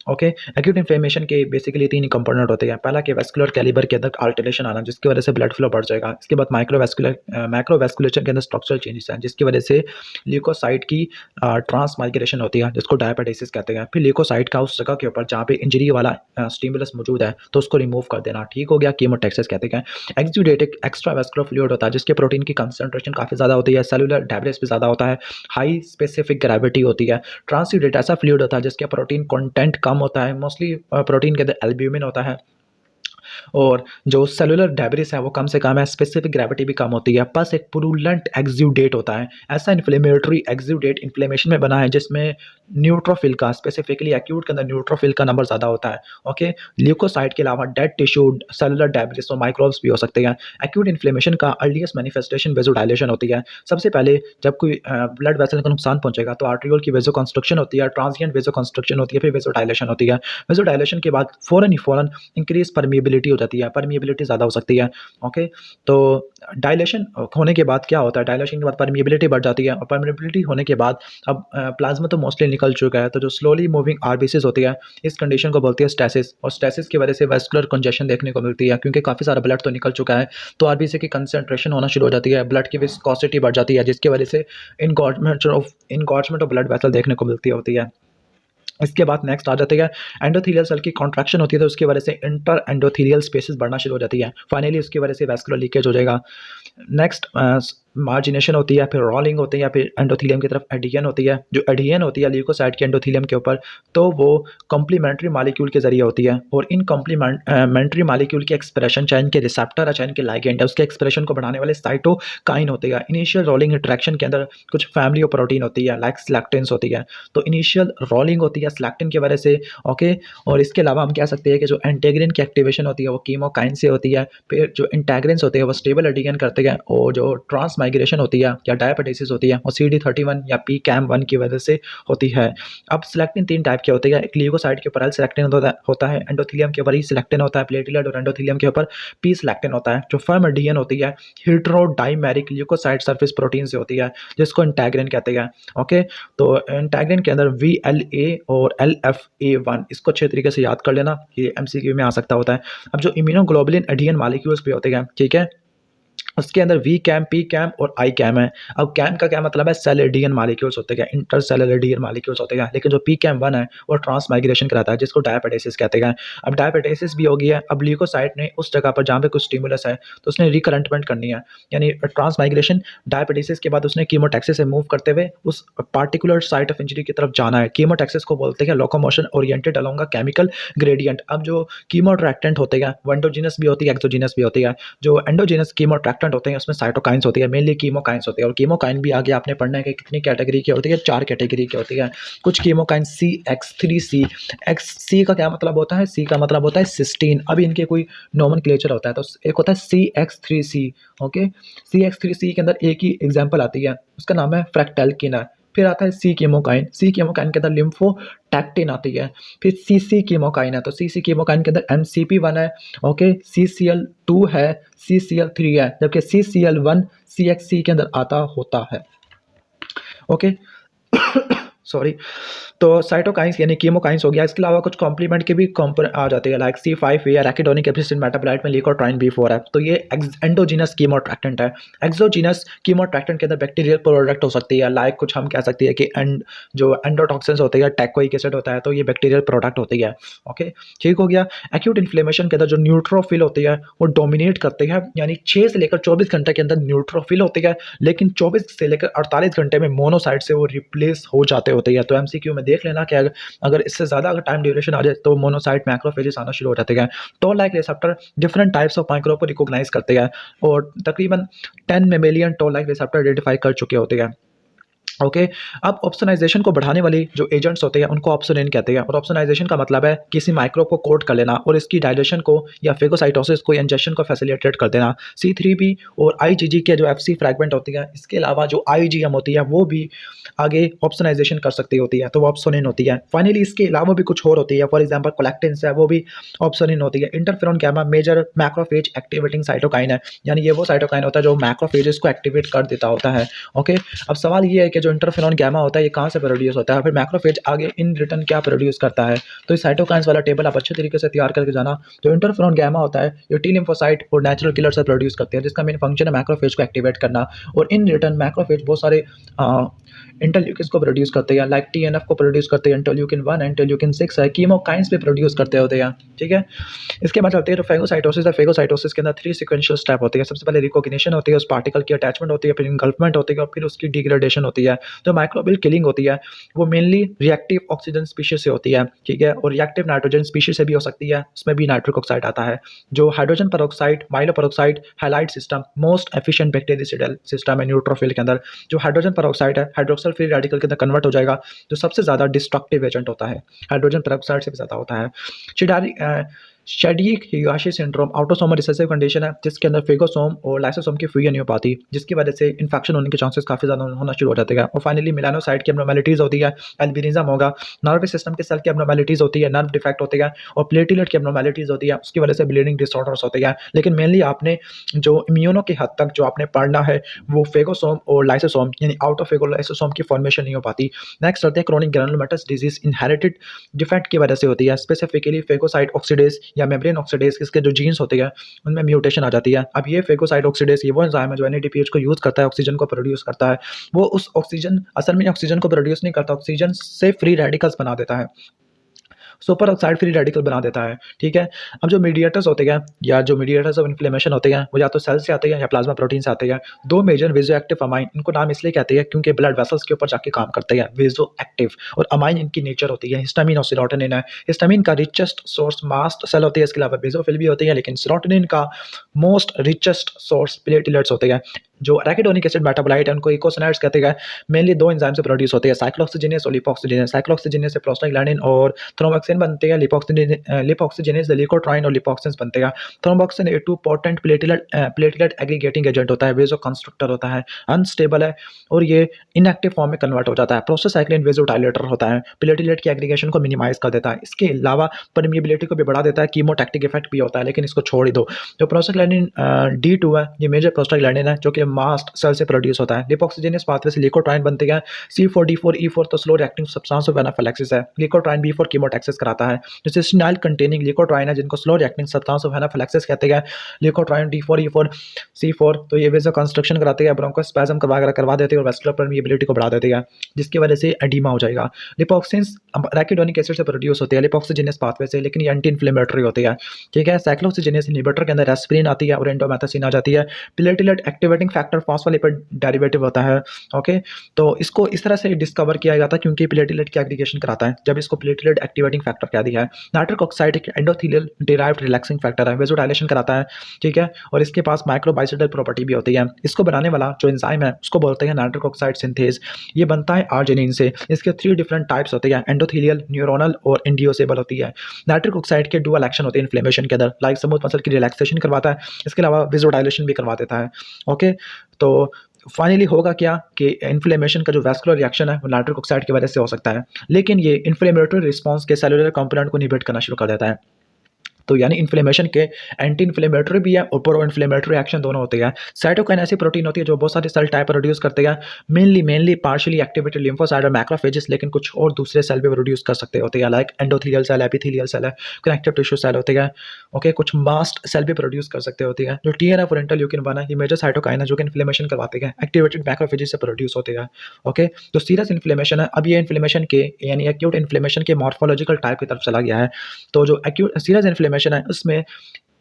ओके, एक्यूट इन्फ्लेमेशन के बेसिकली 3 कंपोनेंट होते हैं। पहला कि वेस्कुलर कैलिबर के अंदर अल्टरेशन आना, जिसकी वजह से ब्लड फ्लो बढ़ जाएगा। इसके बाद मैक्रोवैस्कुलेचर के अंदर स्ट्रक्चरल चेंजेस हैं, जिसकी वजह से ल्यूकोसाइट की ट्रांसमाइग्रेशन होती है, जिसको डायबिटीज कहते हैं। फिर ल्यूकोसाइट का उस जगह के ऊपर जहाँ पे इंजरी वाला स्टिमुलस मौजूद है तो उसको रिमूव कर देना, ठीक हो गया, कीमोटैक्सिस कहते हैं। एक्सुडेट एक एक्स्ट्रा वेस्कुलर फ्लूइड होता है, जिसके प्रोटीन की कंसंट्रेशन काफ़ी ज़्यादा होती है, सेलुलर डेब्रिस भी ज़्यादा होता है, हाई स्पेसिफिक ग्रेविटी होती है। ट्रांसयूडेट ऐसा फ्लूइड होता है जिसके प्रोटीन कंटेंट कम होता है, मोस्टली प्रोटीन के अंदर एल्ब्यूमिन होता है, और जो सेलुलर डेब्रिस है वो कम से कम है, स्पेसिफिक ग्रेविटी भी कम होती है। प्लस एक पुरुलेंट एक्सुडेट होता है, ऐसा इन्फ्लेमेटरी एक्सुडेट इन्फ्लेमेशन में बना है जिसमें न्यूट्रोफिल का, स्पेसिफिकली एक्यूट के अंदर न्यूट्रोफिल का नंबर ज़्यादा होता है। ओके, ल्यूकोसाइट के अलावा डेड टिश्यू, सेलुलर डेब्रिस और माइक्रोब्स भी हो सकते हैं। एक्यूट इन्फ्लेमेशन का अर्लीस्ट मैनिफेस्टेशन वेजोडाइलेशन होती है। सबसे पहले जब कोई ब्लड वेसल को नुकसान पहुंचेगा तो आर्ट्रियोल की वेजो कंस्ट्रक्शन होती है, ट्रांजिएंट वेजो कंस्ट्रक्शन होती है, फिर वेजोडाइलेशन होती है। वेजोडाइलेशन के बाद फ़ौरन इंक्रीज परमिएबिलिटी हो जाती है, परमिएबिलिटी ज़्यादा हो सकती है। ओके, तो डायलेशन होने के बाद क्या होता है, डायलेशन के बाद परमिएबिलिटी बढ़ जाती है, और परमिएबिलिटी होने के बाद अब प्लाज्मा तो मोस्टली निकल चुका है, तो जो स्लोली मूविंग आरबीसीज होती है, इस कंडीशन को बोलती है स्टेसिस, और स्टेसिस की वजह से वेस्कुलर कंजेशन देखने को मिलती है, क्योंकि काफ़ी सारा ब्लड तो निकल चुका है, तो आरबीसी की कंसंट्रेशन होना शुरू हो जाती है, ब्लड की विस्कोसिटी बढ़ जाती है, जिसकी वजह से इनगॉर्जमेंट ऑफ ब्लड वेसल देखने को मिलती होती है। इसके बाद नेक्स्ट आ जाती है एंडोथेलियल सेल की कॉन्ट्रैक्शन होती है, तो उसकी वजह से इंटर एंडोथेलियल स्पेसेस बढ़ना शुरू हो जाती है। फाइनली उसकी वजह से वैस्कुलर लीकेज हो जाएगा। नेक्स्ट मार्जिनेशन होती है, फिर रॉलिंग होती है, फिर एंडोथेलियम की तरफ एडियन होती है। जो एडियन होती है ल्यूकोसाइट के एंडोथेलियम के ऊपर, तो वो कॉम्प्लीमेंट्री मॉलिक्यूल के जरिए होती है, और इन कॉम्प्लीमेंट्री मॉलिक्यूल की एक्सप्रेशन, चाहे इनके रिसेप्टर है चाहे इनके लाइगेंड है, उसके एक्सप्रेशन को बढ़ाने वाले साइटोकाइन होते हैं। इनिशियल रोलिंग इंटरेक्शन के अंदर कुछ फैमिली ऑफ प्रोटीन होती है, लाइक सिलेक्टिन्स होती है, तो इनिशियल रोलिंग होती है सिलेक्टिन की वजह से। ओके, और इसके अलावा हम कह सकते हैं कि जो एंटेग्रिन की एक्टिवेशन होती है वो कीमोकाइन से होती है, फिर जो इंटेग्रिन्स होते हैं वो स्टेबल एडिशन करते हैं, और जो ट्रांस माइग्रेशन होती है या डायबिटीज होती है वो CD31 या PCAM1 की वजह से होती है। अब सिलेक्टिन 3 टाइप के होते हैं, एक ल्यूकोसाइट के ऊपर एल सिलेक्टिन होता है, एंडोथेलियम के ऊपर ई सिलेक्टिन होता है, प्लेटलेट और एंडोथेलियम के ऊपर पी सिलेक्टिन होता है। जो फर्म एडियन होती है हेटेरोडाइमेरिक ल्यूकोसाइट सरफेस प्रोटीन से होती है, जिसको इंटेग्रिन कहते हैं। ओके, तो इंटेग्रिन के अंदर VLA और LFA1, इसको अच्छे तरीके से याद कर लेना, ये MCQ में आ सकता होता है। अब जो इम्यूनोग्लोबुलिन एडियन मॉलिक्यूल्स भी होते हैं, ठीक है, उसके अंदर वी कैम, पी कैम और आई कैम है। अब कैम का क्या मतलब है, सेल एडियन मॉलिक्यूल्स होते हैं, इंटर सेलुलर एडियन मॉलिक्यूल्स होते हैं, लेकिन जो पी कैम 1 है वो ट्रांस माइग्रेशन कराता है, जिसको डायबिटीज कहते हैं। अब डायबिटीज भी हो गई है, अब ल्यूकोसाइट ने उस जगह पर जहाँ पे कुछ स्टिमुलस है तो उसने रिकरेंटमेंट करनी है, यानी ट्रांस माइग्रेशन डायबिटीज के बाद उसने कीमोटैक्सिस से मूव करते हुए उस पार्टिकुलर साइट ऑफ इंजरी की तरफ जाना है। कीमोटैक्सिस को बोलते हैं locomotion oriented along a chemical gradient. अब जो कीमोट्रैक्टेंट होते हैं वो एंडोजीनस भी होती है, एक्सोजीनस भी होती है। जो एंडोजीनस कीमोट्रैक्टेंट होते हैं उसमें साइटोकाइंस होती है, मेनली कीमोकाइंस होती है, और कीमोकाइन भी आगे आपने पढ़ना है कि कितनी कैटेगरी की होती है, 4 कैटेगरी की होती है। कुछ कीमोकाइन CX3C, XC का क्या मतलब होता है, C का मतलब होता है सिस्टीन। अभी इनके कोई नोमेनक्लेचर होता है, तो एक होता है CX3C। ओके, CX3C के अंदर एक ही एग्जांपल आती है, उसका नाम है फ्रैक्टैलकिन। फिर आता है सी कीमोकाइन, सी कीमोकाइन के अंदर लिम्फोटैक्टिन आती है। फिर CC कीमोकाइन है, तो CC कीमोकाइन के अंदर MCP1 है, ओके, CCl2 है, CCl3 है, जबकि CCl1 CXC के अंदर आता होता है। ओके सॉरी, तो साइटोकाइंस यानी कीमोकाइंस हो गया। इसके अलावा कुछ कॉम्प्लीमेंट के भी कंपोनेंट आ जाते हैं, लाइक C5 या रैकिडोनिक एसिड मेटाबोलाइट में ल्यूकोट्राइन B4 है, तो ये एंडोजीनस कीमोट्रैक्टेंट है। एक्सोजीनस कीमोट्रैक्टेंट के अंदर बैक्टीरियल प्रोडक्ट हो सकती है, लाइक कुछ हम कह सकते हैं कि जो एंडोटॉक्सिन्स होते हैं, टैकोइक एसिड होता है, तो ये बैक्टीरियल प्रोडक्ट होती है। ओके, ठीक हो गया। एक्यूट इन्फ्लेमेशन के अंदर जो न्यूट्रोफिल होती है वो डोमिनेट करते हैं, यानी 6 से लेकर 24 घंटे के अंदर न्यूट्रोफिल होती है, लेकिन 24 से लेकर 48 घंटे में मोनोसाइट से वो रिप्लेस हो जाते होते हैं। तो MCQ में देख लेना कि अगर इससे ज़्यादा अगर टाइम ड्यूरेशन आ जाए तो मोनोसाइट मैक्रोफेजेस आना शुरू हो जाते हैं। Toll like receptor different types of micro को रिकॉग्नाइज करते हैं, और तकरीबन 10 mammalian toll like receptor identify कर चुके होते हैं। ओके, अब ऑप्सोनाइजेशन को बढ़ाने वाली जो एजेंट्स होते हैं उनको ऑप्सोनिन कहते हैं, और ऑप्सोनाइजेशन का मतलब है किसी माइक्रोब को कोट कर लेना और इसकी डायलेशन को या फेगोसाइटोसिस को, इंजेक्शन को फैसिलिटेट कर देना। C3b और IgG के जो FC फ्रैगमेंट होती है, इसके अलावा जो IgM होती है वो भी आगे ऑप्सोनाइजेशन कर सकती होती है, तो वो ऑप्सोनिन होती है। फाइनली इसके अलावा भी कुछ और होती है, फॉर एग्जाम्पल कोलेक्टिन्स है, वो भी ऑप्सोनिन होती है। Interferon gamma major macrophage activating cytokine है, यानी ये वो साइटोकाइन होता है जो मैक्रोफेजेस को एक्टिवेट कर देता होता है। ओके, अब सवाल ये है कि जो जो इंटरफेरॉन गैमा होता है ये कहाँ से प्रोड्यूस होता है, फिर मैक्रोफेज आगे इन रिटर्न क्या प्रोड्यूस करता है। तो इस साइटोकाइन्स वाला टेबल आप अच्छे तरीके से तैयार करके जाना। जो इंटरफेरॉन गैमा होता है ये टी लिम्फोसाइट और नेचुरल किलर से प्रोड्यूस करते हैं, जिसका मेन फंक्शन है मैक्रोफेज को एक्टिवेट करना। और इन रिटर्न मैक्रोफेज बहुत सारे इंटरल्यूकिन्स को प्रोड्यूस करते हैं, लाइक टीएनएफ को प्रोड्यूस करते हैं, इंटरल्यूकिन 1 इंटरल्यूकिन 6 है, कीमोकाइंस भी प्रोड्यूस करते होते हैं। ठीक है, इसके बाद चलते हैं तो फेगोसाइटोसिस है। फेगोसाइटोसिस के अंदर 3 सीक्वेंशियल स्टेप होती है। सबसे पहले रिकॉग्निशन होती है, उस पार्टिकल की अटैचमेंट होती है, फिर इंगल्फमेंट होती है और फिर उसकी डिग्रेडेशन होती है। जो माइक्रोबियल किलिंग होती है वो मेनली रिएक्टिव ऑक्सीजन स्पीशीज से होती है। ठीक है, और रिएक्टिव नाइट्रोजन स्पीशीज से भी हो सकती है, उसमें भी नाइट्रिक ऑक्साइड आता है। जो hydrogen peroxide, myeloperoxidase, halide system most efficient bactericidal system है न्यूट्रोफिल के अंदर। जो हाइड्रोजन पेरोक्साइड है हाइड्रोक्सिल फ्री रेडिकल के अंदर कन्वर्ट हो जाएगा, जो सबसे ज़्यादा डिस्ट्रक्टिव एजेंट होता है, हाइड्रोजन पेरोक्साइड से भी ज़्यादा होता है। चिडारी Chediak Higashi syndrome autosomal recessive condition है, जिसके अंदर फेगोसोम और लाइसोसोम की फ्यूजन नहीं हो पाती, जिसकी वजह से इन्फेक्शन होने के चांसेस काफ़ी ज़्यादा होना शुरू हो जाते हैं। और फाइनली मेलानोसाइट की एब्नॉर्मैलिटीज़ होती है, एल्बिनिज्म होगा, नर्वस सिस्टम के सेल की एब्नॉर्मैलिटीज़ होती है, नर्व डिफेक्ट होती है, और प्लेटलेट की एब्नॉर्मैलिटीज़ होती है, उसकी वजह से ब्लीडिंग डिसऑर्डर्स होते हैं। लेकिन मेनली आपने जो इम्यूनो की हद तक जो आपने पढ़ना है वो फेगोसोम और लाइसोसोम यानी आउट ऑफ फेगोलाइसोसोम की फॉर्मेशन नहीं हो पाती। नेक्स्ट चलते हैं chronic granulomatous disease inherited defect की वजह से होती है, स्पेसिफिकली फेगोसाइट ऑक्सीडेज या मेम्ब्रेन ऑक्सीडेज, इसके जो जीन्स होते हैं उनमें म्यूटेशन आ जाती है। अब ये फेगोसाइट ऑक्सीडेज ये वो एंजाइम है जो एनएडीपीएच को यूज करता है, ऑक्सीजन को प्रोड्यूस करता है। वो उस ऑक्सीजन असल में ऑक्सीजन को प्रोड्यूस नहीं करता, ऑक्सीजन से फ्री रेडिकल्स बना देता है, सुपर ऑक्साइड फ्री रेडिकल बना देता है। ठीक है, अब जो मीडिएटर्स होते हैं या जो मीडिएटर्स ऑफ इन्फ्लेमेशन होते हैं वो या तो सेल से आते हैं या प्लाज्मा प्रोटीन से आते हैं। दो मेजर वेजो एक्टिव अमाइन, इनको नाम इसलिए कहते हैं क्योंकि ब्लड वेसल्स के ऊपर जाके काम करते हैं, वेजो एक्टिव। और अमाइन इनकी नेचर होती है हिस्टामिन और सेरोटोनिन है। हिस्टामिन का रिचेस्ट सोर्स मास्ट सेल होती है, इसके अलावा बेसोफिल भी होते हैं, लेकिन सेरोटोनिन का मोस्ट रिचेस्ट सोर्स प्लेटलेट्स होते हैं। जो एराकिडोनिक एसिड मेटाबोलाइट है उनको इकोसिनाइड्स कहते हैं। मेनली दो एंजाइम से प्रोड्यूस होते हैं, साइक्लोऑक्सीजिनेस और लिपोऑक्सीजिनेस। साइक्लोऑक्सीजिनेस से प्रोस्टाग्लैंडिन और थ्रोम्बोक्सिन बनते हैं, लिपोऑक्सीजिनेस से लिकोट्राइन और लिपोक्सिन्स बनते हैं। Thromboxane A2 potent platelet aggregating agent होता है, वेजो कंस्ट्रक्टर होता है, अनस्टेबल है और ये इनएक्टिव फॉर्म में कन्वर्ट हो जाता है। प्रोस्टासाइक्लिन वेजोडाइलेटर होता है, प्लेटलेट की एग्रीगेशन को मिनिमाइज कर देता है। इसके अलावा परमिएबिलिटी को भी बढ़ा देता है, कीमोटैक्टिक इफेक्ट भी होता है, लेकिन इसको छोड़ ही दो। जो प्रोस्टाग्लैंडिन D2 है ये मेजर प्रोस्टाग्लैंडिन है जो कि मास्ट सेल से प्रोड्यूस होता है। लिपोऑक्सीजिनेस पाथवे से लिकोट्राइन बनते हैं। C4D4E4 तो slow reacting substance of anaphylaxis है। लिकोट्राइन B4 कीमोटैक्सिस कराता है। जो सिस्टिनाइल कंटेनिंग लिकोट्राइन है जिनको slow reacting substance of anaphylaxis कहते हैं। लिकोट्राइन D4E4 C4 तो ये वेजो कंस्ट्रक्शन कराते हैं, ब्रोंकोस्पैज्म करवा देते हैं और वेस्कुलर परमिएबिलिटी को बढ़ा देते हैं, जिसकी वजह से एडीमा हो जाएगा। लिपोक्सिन्स एराकिडोनिक एसिड से प्रोड्यूस होते हैं लिपोक्सीजिनेस पाथवे से, लेकिन ये एंटी इन्फ्लेमेटरी होती है। ठीक है, साइक्लोऑक्सीजिनेस इनहिबिटर के अंदर एस्पिरिन आती है और एंडोमेथासिन आ जाती है। Platelet activating factor phospholipid derivative होता है। ओके, तो इसको इस तरह से डिस्कवर किया जाता है क्योंकि प्लेटलेट की एग्रीगेशन कराता है, जब इसको प्लेटलेट एक्टिवेटिंग फैक्टर कह दिया है। नाइट्रिक ऑक्साइड एक एंडोथेलियल डिराइव्ड रिलैक्सिंग फैक्टर है, वेजोडाइलेशन कराता है। ठीक है, और इसके पास माइक्रोबाइसिडल प्रॉपर्टी भी होती है। इसको बनाने वाला जो एंजाइम है उसको बोलते हैं नाइट्रिक ऑक्साइड सिंथेज। ये बनता है आर्जिनिन से। इसके 3 डिफरेंट टाइप्स होते हैं, एंडोथेलियल, न्यूरोनल और इंडियोसेबल होती है। नाइट्रिक ऑक्साइड के डुअल एक्शन होते हैं इन्फ्लेमेशन के अंदर, लाइक स्मूथ मसल की रिलैक्सेशन करवाता है, इसके अलावा वेजोडाइलेशन भी करवा देता है। ओके, तो फाइनली होगा क्या कि इन्फ्लेमेशन का जो वैस्कुलर रिएक्शन है वो नाइट्रिक ऑक्साइड की वजह से हो सकता है, लेकिन ये इन्फ्लेमेटरी रिस्पांस के सेलुलर कंपोनेंट को इनहिबिट करना शुरू कर देता है। तो यानी इन्फ्लेमेशन के एंटी इन्फ्लेमेटरी भी है और प्रो इन्फ्लेमेटरी एक्शन दोनों होते हैं। साइटोकाइन ऐसी प्रोटीन होती है जो बहुत सारे सेल टाइप प्रोड्यूस करते हैं, मेनली पार्शियली एक्टिवेटेड लिम्फोसाइट और मैक्रोफेजेस, लेकिन कुछ और दूसरे सेल भी प्रोड्यूस कर सकते होते हैं, like endothelial cell, epithelial cell है, कनेक्टिव टिश्यू सेल होते हैं। ओके, कुछ मास्ट सेल भी प्रोड्यूस कर सकते होते हैं। जो TNF और इंटरल्यूकिन 1 है ये मेजर साइटोकाइन है जो कि इन्फ्लेमेशन करवाते हैं, एक्टिवेटेड मैक्रोफेजेस से प्रोड्यूस होते हैं। ओके, तो सीरियस इन्फ्लेमेशन है, अब ये इन्फ्लेमेशन के यानी एक्यूट इन्फ्लेमेशन के मॉर्फोलॉजिकल टाइप की तरफ चला गया है। तो जो एक्यूट सीरियस इन्फ्लेमेशन है उसमें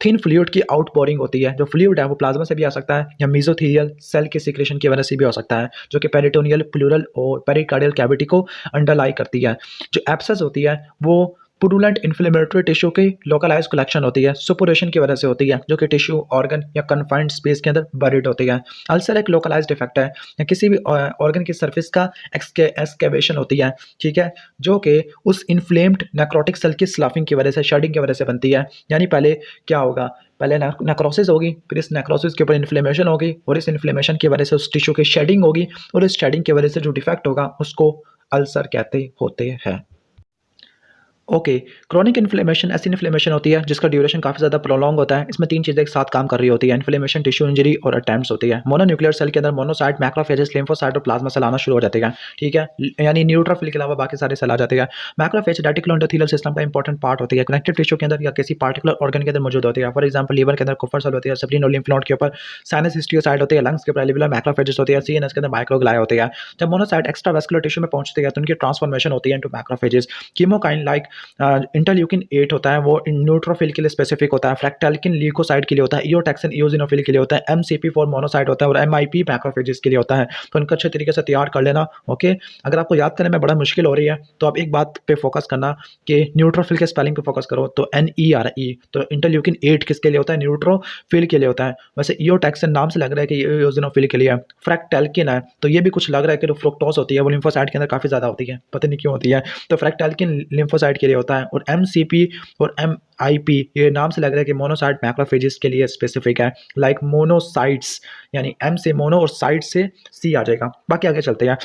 थिन फ्लूइड की आउटपोरिंग होती है। जो फ्लूइड है वो प्लाज्मा से भी आ सकता है या मेसोथेलियल सेल के सिक्रेशन की वजह से भी हो सकता है, जो कि पेरिटोनियल, प्लूरल और पेरिकार्डियल कैविटी को अंडरलाई करती है। जो एब्सेस होती है वो पुरुलेंट इन्फ्लेमेटरी टिश्यू की लोकलाइज कलेक्शन होती है, सुपुरेशन की वजह से होती है, जो कि टिश्यू, ऑर्गन या कन्फाइंड स्पेस के अंदर बरीड होती है। अल्सर एक लोकलाइज्ड डिफेक्ट है या किसी भी ऑर्गन की सरफेस का एक्सकेवेशन होती है। ठीक है, जो कि उस इन्फ्लेम्ड नेक्रोटिक सेल की स्लाफिंग की वजह से, शेडिंग की वजह से बनती है। यानी पहले क्या होगा, पहले नेक्रोसिस होगी, फिर इस नेक्रोसिस के ऊपर इन्फ्लेमेशन होगी और इस इन्फ्लेमेशन की वजह से उस टिश्यू की शेडिंग होगी और इस शेडिंग की वजह से जो डिफेक्ट होगा उसको अल्सर कहते होते हैं। ओके, क्रोनिक इन्फ्लेमेशन ऐसी इन्फ्लेमेशन होती है जिसका ड्यूरेशन काफ़ी ज़्यादा प्रोलॉन्ग होता है। इसमें 3 चीज़ें एक साथ काम कर रही होती है, इन्फ्लेमेशन, टिश्यू इंजरी और अटेम्प्ट्स होती है। मोनोन्यूक्लियर सेल के अंदर मोनोसाइट, मैक्रोफेजेस, लिम्फोसाइट और प्लाज्मा सेल आना शुरू हो जाते हैं, ठीक है? यानी न्यूट्रोफिल के अलावा बाकी सारे सेल आ जाते हैं। मैक्रोफेज रेटिकुलो एंडोथेलियल सिस्टम का इंपॉर्टेंट पार्ट होती है, कनेक्टिव टिश्यू के अंदर या किसी पार्टिकुलर ऑर्गन के अंदर मौजूद होती है। फॉर एग्जाम्पल लीवर के अंदर कुफर सेल होती है, स्प्लीन और लिम्फ नोड के ऊपर साइनस हिस्टियोसाइट होती है, लंग्स के ऊपर एल्वियोलर मैक्रोफेजेस होती है, सीएनएस के अंदर माइक्रोग्लिया होती है। जब मोनोसाइट एक्स्ट्रावेस्कुलर टिश्यू में पहुंचती है तो उनकी ट्रांसफॉर्मेशन होती है इनटू मैक्रोफेजेस। कीमोकाइन लाइक इंटरल्यूकिन 8 होता है, वो न्यूट्रोफिल के लिए स्पेसिफिक होता है, फ्रैक्टैल्किन ल्यूकोसाइट के लिए होता है, इयोटैक्सिन इयोसिनोफिल के लिए होता है, एमसीपी4 मोनोसाइट होता है और एमआईपी मैक्रोफेजेस के लिए होता है। तो इनको अच्छे तरीके से तैयार कर लेना। ओके, अगर आपको याद करने में बड़ा मुश्किल हो रही है तो आप एक बात पे फोकस करना कि न्यूट्रोफिल के स्पेलिंग पे फोकस करो। तो NERE, तो इंटरल्यूकिन 8 किसके लिए होता है? न्यूट्रोफिल के लिए होता है। वैसे इयोटैक्सिन नाम से लग रहा है कि ये इयोसिनोफिल के लिए है। फ्रैक्टैल्किन है तो ये भी कुछ लग रहा है कि जो फ्रुक्टोज होती है वो लिम्फोसाइट के अंदर काफ़ी ज़्यादा होती है, पता नहीं क्यों होती है। तो फ्रैक्टैल्किन लिम्फोसाइट के लिए होता है और MCP और MIP ये नाम से लग रहा है कि मोनोसाइट मैक्रोफेजेस के लिए स्पेसिफिक है, लाइक मोनोसाइट्स, यानी M से मोनो और साइट से C आ जाएगा। बाकी आगे चलते हैं।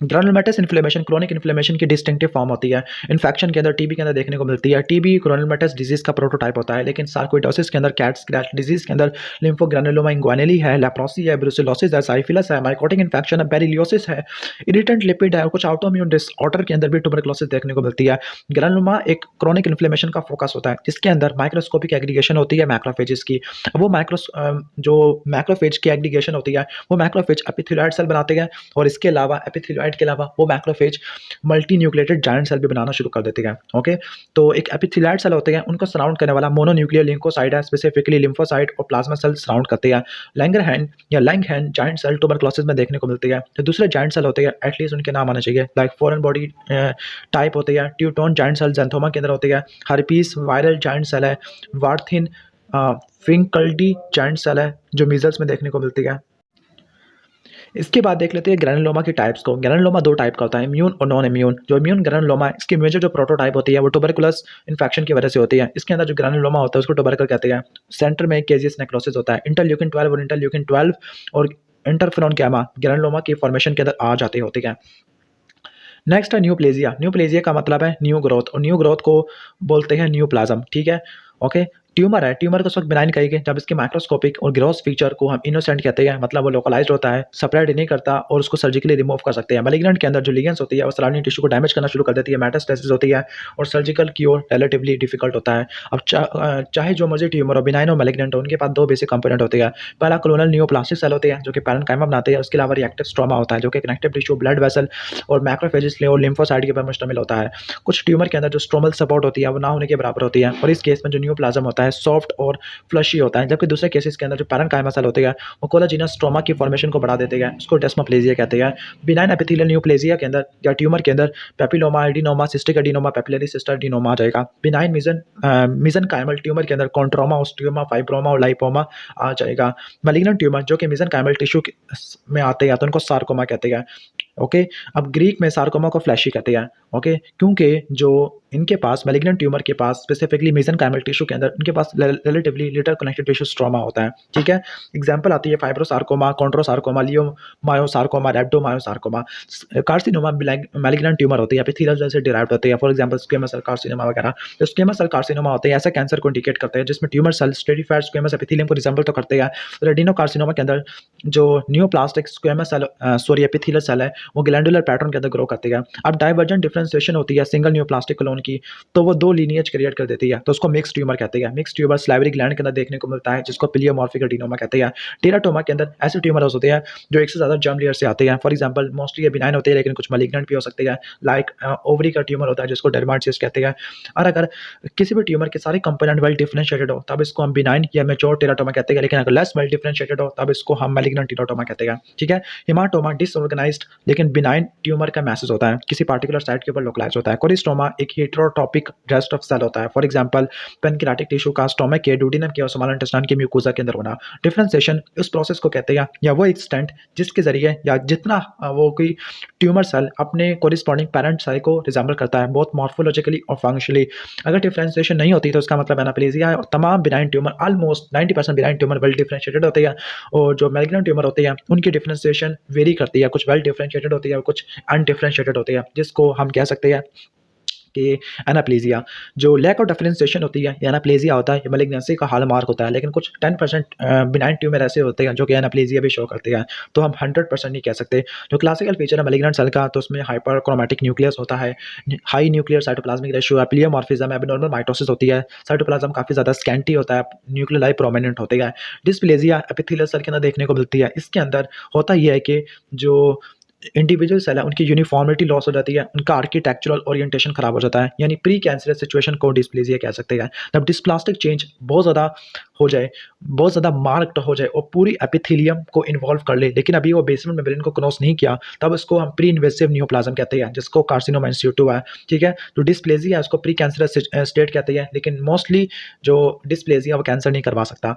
ग्रानुलोमेटस इन्फ्लेमेशन क्रोनिक इन्फ्लेमेशन की डिस्टिंक्टिव फॉर्म होती है। इन्फेक्शन के अंदर टीबी के अंदर देखने को मिलती है। टीबी ग्रानुलोमेटस डिजीज का प्रोटोटाइप होता है, लेकिन सार्कोइडोसिस के अंदर, कैट स्क्रैच डिजीज के अंदर लिम्फोग्रानुलोमा इंग्वानेली है, लेप्रोसी है, ब्रुसेलोसिस है, साइफिलस है, माइकोटिक इन्फेक्शन है, बेरिलियोसिस है, इरिटेंट लिपिड है और कुछ ऑटोइम्यून डिसऑर्डर के अंदर भी ट्यूबरकुलोसिस देखने को मिलती है। ग्रानुलोमा एक क्रोनिक इन्फ्लेमेशन का फोकस होता है जिसके अंदर माइक्रोस्कोपिक एग्रीगेशन होती है मैक्रोफेजेस की। वो जो मैक्रोफेज की एग्रीगेशन होती है वो मैक्रोफेज एपिथेलियोइड सेल बनाते हैं और इसके अलावा एपिथेलियोइड के अलावा वो macrophage multinucleated giant cell भी बनाना शुरू कर देते हैं। ओके, तो एक एपिथेलियोइड सेल होते हैं, उनको सराउंड करने वाला मोनोन्यूक्लियर लिंकोसाइट है, स्पेसिफिकली लिम्फोसाइट और प्लाज्मा सेल सराउंड करते हैं। लैंगरहैंस या लैंगहैंस जायंट सेल ट्यूबरकुलोसिस में देखने को मिलती है। तो दूसरे जायंट सेल होते हैं, एटलीस्ट उनके नाम आना चाहिए, लाइक फॉरेन बॉडी टाइप होते हैं, ट्यूटोन जायंट सेल ज़ैंथोमा के अंदर होते हैं, हर्पीस वायरल जायंट सेल है, वार्थिन फिंकल्डी जायंट सेल है जो मीजल्स में देखने को मिलती है। इसके बाद देख लेते हैं ग्रैनुलोमा की टाइप्स को। ग्रैनुलोमा 2 टाइप का होता है, इम्यून और नॉन इम्यून। जो इम्यून ग्रैनुलोमा है इसकी मेजर जो प्रोटोटाइप होती है वो ट्यूबरकुलस इन्फेक्शन की वजह से होती है। इसके अंदर जो ग्रैनुलोमा होता है उसको ट्यूबरकल कहते हैं। सेंटर में केजियस नेक्रोसिस होता है। इंटरल्यूकिन 12 और इंटरल्यूकिन 12 और इंटरफेरॉन गामा ग्रैनुलोमा की फॉर्मेशन के अंदर आ जाती होती है। नेक्स्ट है न्यूप्लेजिया। न्यूप्लेजिया का मतलब है न्यू ग्रोथ और न्यू ग्रोथ को बोलते हैं न्यूप्लाज्म, ठीक है। ओके, ट्यूमर है, ट्यूमर को उस वक्त बिनाइन कहेंगे जब इसके माइक्रोस्कोपिक और ग्रॉस फीचर को हम इनोसेंट कहते हैं, मतलब वो लोकलाइज्ड होता है, स्प्रेड नहीं करता और उसको सर्जिकली रिमूव कर सकते हैं। मैलिग्नेंट के अंदर जो लीगेंस होती है वो सराउंडिंग टिश्यू को डैमेज करना शुरू कर देती है, मेटास्टेसिस होती है और सर्जिकल क्योर रिलेटिवली डिफिकल्ट होता है। अब चाहे जो मर्जी ट्यूमर हो, बिनाइन हो मैलिग्नेंट हो, उनके पास 2 बेसिक कंपोनेंट होते हैं। पहला क्लोनल न्यूप्लास्टिक सेल होते हैं जो कि पैरेन्काइमा बनाते हैं, उसके अलावा रिएक्टिव स्ट्रोमा होता है जो कि कनेक्टिव टिश्यू, ब्लड वेसल और मैक्रोफेजेस और लिम्फोसाइट के ऊपर मुश्तमिल होता है। कुछ ट्यूमर के अंदर जो स्ट्रोमल सपोर्ट होती है वो ना होने के बराबर होती है और इस केस में जो न्यूप्लाज्म होता है सॉफ्ट और फ्लशी होता है, जबकि दूसरे केसेस के अंदर जो पैरेन्काइमा सेल होते हैं वो कोलाजिनस स्ट्रोमा की फॉर्मेशन को बढ़ा देते हैं, उसको डेस्मोप्लेजिया कहते हैं। बिनाइन एपिथेलियल न्यूप्लेजिया के अंदर या ट्यूमर के अंदर papilloma, adenoma, cystic adenoma, papillary cystadenoma आ जाएगा। बिनाइन मेसेनकाइमल ट्यूमर के अंदर कॉन्ट्रोमा, ओस्टियोमा, फाइब्रोमा और लाइपोमा आ जाएगा। मैलिग्नेंट ट्यूमर जो कि मेसेनकाइमल टिश्यू में आते हैं तो उनको सार्कोमा कहते हैं। ओके, अब ग्रीक में सार्कोमा को फ्लैशी कहते हैं। ओके, क्योंकि जो इनके पास मैलिग्नेंट ट्यूमर के पास स्पेसिफिकली मेसेनकाइमल टिश्यू के अंदर उनके पास relatively little connective tissue stroma होता है, ठीक है। एग्जांपल आती है fibrosarcoma, chondrosarcoma, leiomyosarcoma, rhabdomyosarcoma. Carcinoma malignant tumour होती है, एपिथेलियल से डिराइव्ड होती है, for example squamous cell carcinoma वगैरह। तो स्क्वेमस सेल कार्सिनोमा होते हैं ऐसे कैंसर को इंडिकेट करते हैं जिसमें tumour cell stratified squamous epithelium को रिजेंबल तो करते हैं। रेटिनोकार्सिनोमा के अंदर जो neoplastic squamous cell epithelial cell है वो ग्लैंडुलर पैटर्न के अंदर ग्रो करती है। अब डाइवर्जेंट डिफरेंशिएशन होती है सिंगल न्यूप्लास्टिक क्लोन की, तो वो 2 लीनिएज क्रिएट कर देती है, तो उसको मिक्स ट्यूमर कहते हैं। मिक्स ट्यूमर सलाइवरी ग्लैंड के अंदर देखने को मिलता है जिसको पिलियोमॉर्फिक एडिनोमा कहते हैं। टेराटोमा के अंदर ऐसे ट्यूमर्स होते हैं जो एक से ज़्यादा जर्म लेयर से आते हैं, फॉर एग्जांपल मोस्टली ये बिनाइन होते हैं लेकिन कुछ मैलिग्नेंट भी हो सकते हैं, लाइक ओवरी का ट्यूमर होता है जिसको डर्माटोसिस कहते हैं। और अगर किसी भी ट्यूमर के सारे कंपोनेंट वेल डिफरेंशिएटेड हो तब इसको हम बिनाइन या मैच्योर टेराटोमा कहते हैं, लेकिन अगर लेस वेल डिफरेंशिएटेड हो तब इसको हम मैलिग्नेंट टेराटोमा कहते हैं, ठीक है। हेमाटोमा डिसऑर्गेनाइज्ड लेकिन बिनाइन ट्यूमर का मैसेज होता है, किसी पार्टिकुलर साइट के ऊपर लोकलाइज होता है। कोरिस्टोमा एक हेटेरोटॉपिक रेस्ट ऑफ सेल होता है, फॉर एग्जांपल पेनक्रियाटिक टिश्यू का स्टोमक के, डुओडेनम के और स्मॉल इंटेस्टाइन के म्यूकोसा के अंदर होना। डिफरेंशिएशन उस प्रोसेस को कहते हैं या वो एक्सटेंट जिसके जरिए या जितना वो कोई ट्यूमर सेल अपने कोरिस्पॉन्डिंग पैरेंट सेल को रिजेंबल करता है बोथ मॉर्फोलॉजिकली और फंक्शनली। अगर डिफरेंशिएशन नहीं होती तो इसका मतलब एनाप्लेजिया है और तमाम benign tumour almost 90% benign tumour well differentiated होते हैं और जो मैलिग्नेंट ट्यूमर होते हैं उनकी डिफरेंशिएशन वेरी करती है, कुछ वेल डिफरेंशिएटेड होती है और कुछ अनडिफरेंशिएटेड होती है, जिसको हम कह सकते हैं कि एनाप्लेजिया, जो लैक ऑफ डिफरेंशिएशन होती है, ये एनाप्लेजिया होता है, ये मैलिग्नेंसी का हॉलमार्क होता है। लेकिन कुछ 10% बिनाइन ट्यूमर ऐसे होते हैं जो कि एनाप्लेजिया भी शो करते हैं, तो हम 100% नहीं कह सकते। जो क्लासिकल फीचर है मैलिग्नेंट सेल का, तो उसमें हाइपरक्रोमैटिक न्यूक्लियस होता है, हाई न्यूक्लियर साइटोप्लाज्मिक रेशियो है, प्लियोमॉर्फिज्म है, एबनॉर्मल माइटोसिस होती है, साइटोप्लाज्म काफ़ी ज़्यादा स्कैंटी होता है, न्यूक्लियाई प्रोमिनेंट होते हैं। डिस्प्लेजिया एपिथेलियल सेल के अंदर देखने को मिलती है। इसके अंदर होता यह है कि जो इंडिविजुअल सेल है उनकी यूनिफॉर्मिटी लॉस हो जाती है, उनका आर्किटेक्चुरल ओरिएंटेशन खराब हो जाता है, यानी प्री कैंसरस सिचुएशन को डिस्प्लेजिया कह सकते हैं। जब डिस्प्लास्टिक चेंज बहुत ज़्यादा हो जाए, बहुत ज़्यादा मार्क्ड हो जाए और पूरी एपिथेलियम को इन्वॉल्व कर ले, लेकिन अभी वो बेसमेंट मेम्ब्रेन को क्रॉस नहीं किया, तब इसको हम प्री इन्वेसिव नियोप्लाज्म कहते हैं, जिसको कार्सिनोमा इन सिटू है। ठीक है, जो डिस्प्लेजिया है उसको प्री कैंसरस स्टेट कहते हैं, लेकिन मोस्टली जो डिस्प्लेजिया वो कैंसर नहीं करवा सकता।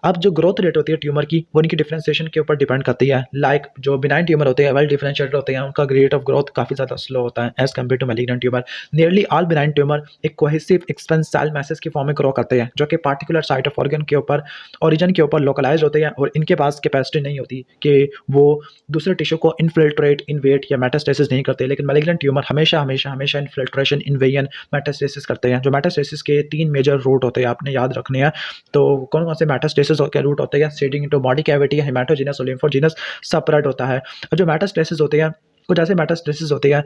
अब जो ग्रोथ रेट होती है ट्यूमर की, वो उनकी डिफरेंशिएशन के ऊपर डिपेंड करती है। लाइक जो बिनाइन ट्यूमर होते हैं, वेल डिफरेंशिएटेड होते हैं, उनका रेट ऑफ ग्रोथ काफ़ी ज़्यादा स्लो होता है as compared to malignant tumour. Nearly all benign tumour एक कोहेसिव एक्सपेंसाइल मैसेज की फॉर्म में ग्रो करते हैं, जो कि पार्टिकुलर साइट ऑफ ऑर्गन के ऊपर, ओरिजिन के ऊपर लोकलाइज होते हैं, और इनके पास कैपेसिटी नहीं होती कि वो दूसरे टिश्यू को इन्फिल्ट्रेट, इन्वेट या मेटास्टेसिस नहीं करते। लेकिन मैलिग्नेंट ट्यूमर हमेशा हमेशा हमेशा इन्फिल्ट्रेशन, इन्वेजन, मेटास्टेसिस करते हैं। जो मेटास्टेसिस के 3 मेजर रूट होते हैं, आपने याद रखने हैं। तो कौन कौन से मेटास्टेसिस के रूट होते हैं? सीडिंग इनटू बॉडी कैविटी, हेमाटोजेनस और लिम्फोजेनस सेपरेट होता है। और जो मेटास्टेसिस होते हैं, कुछ ऐसे मेटास्टेसिस होते हैं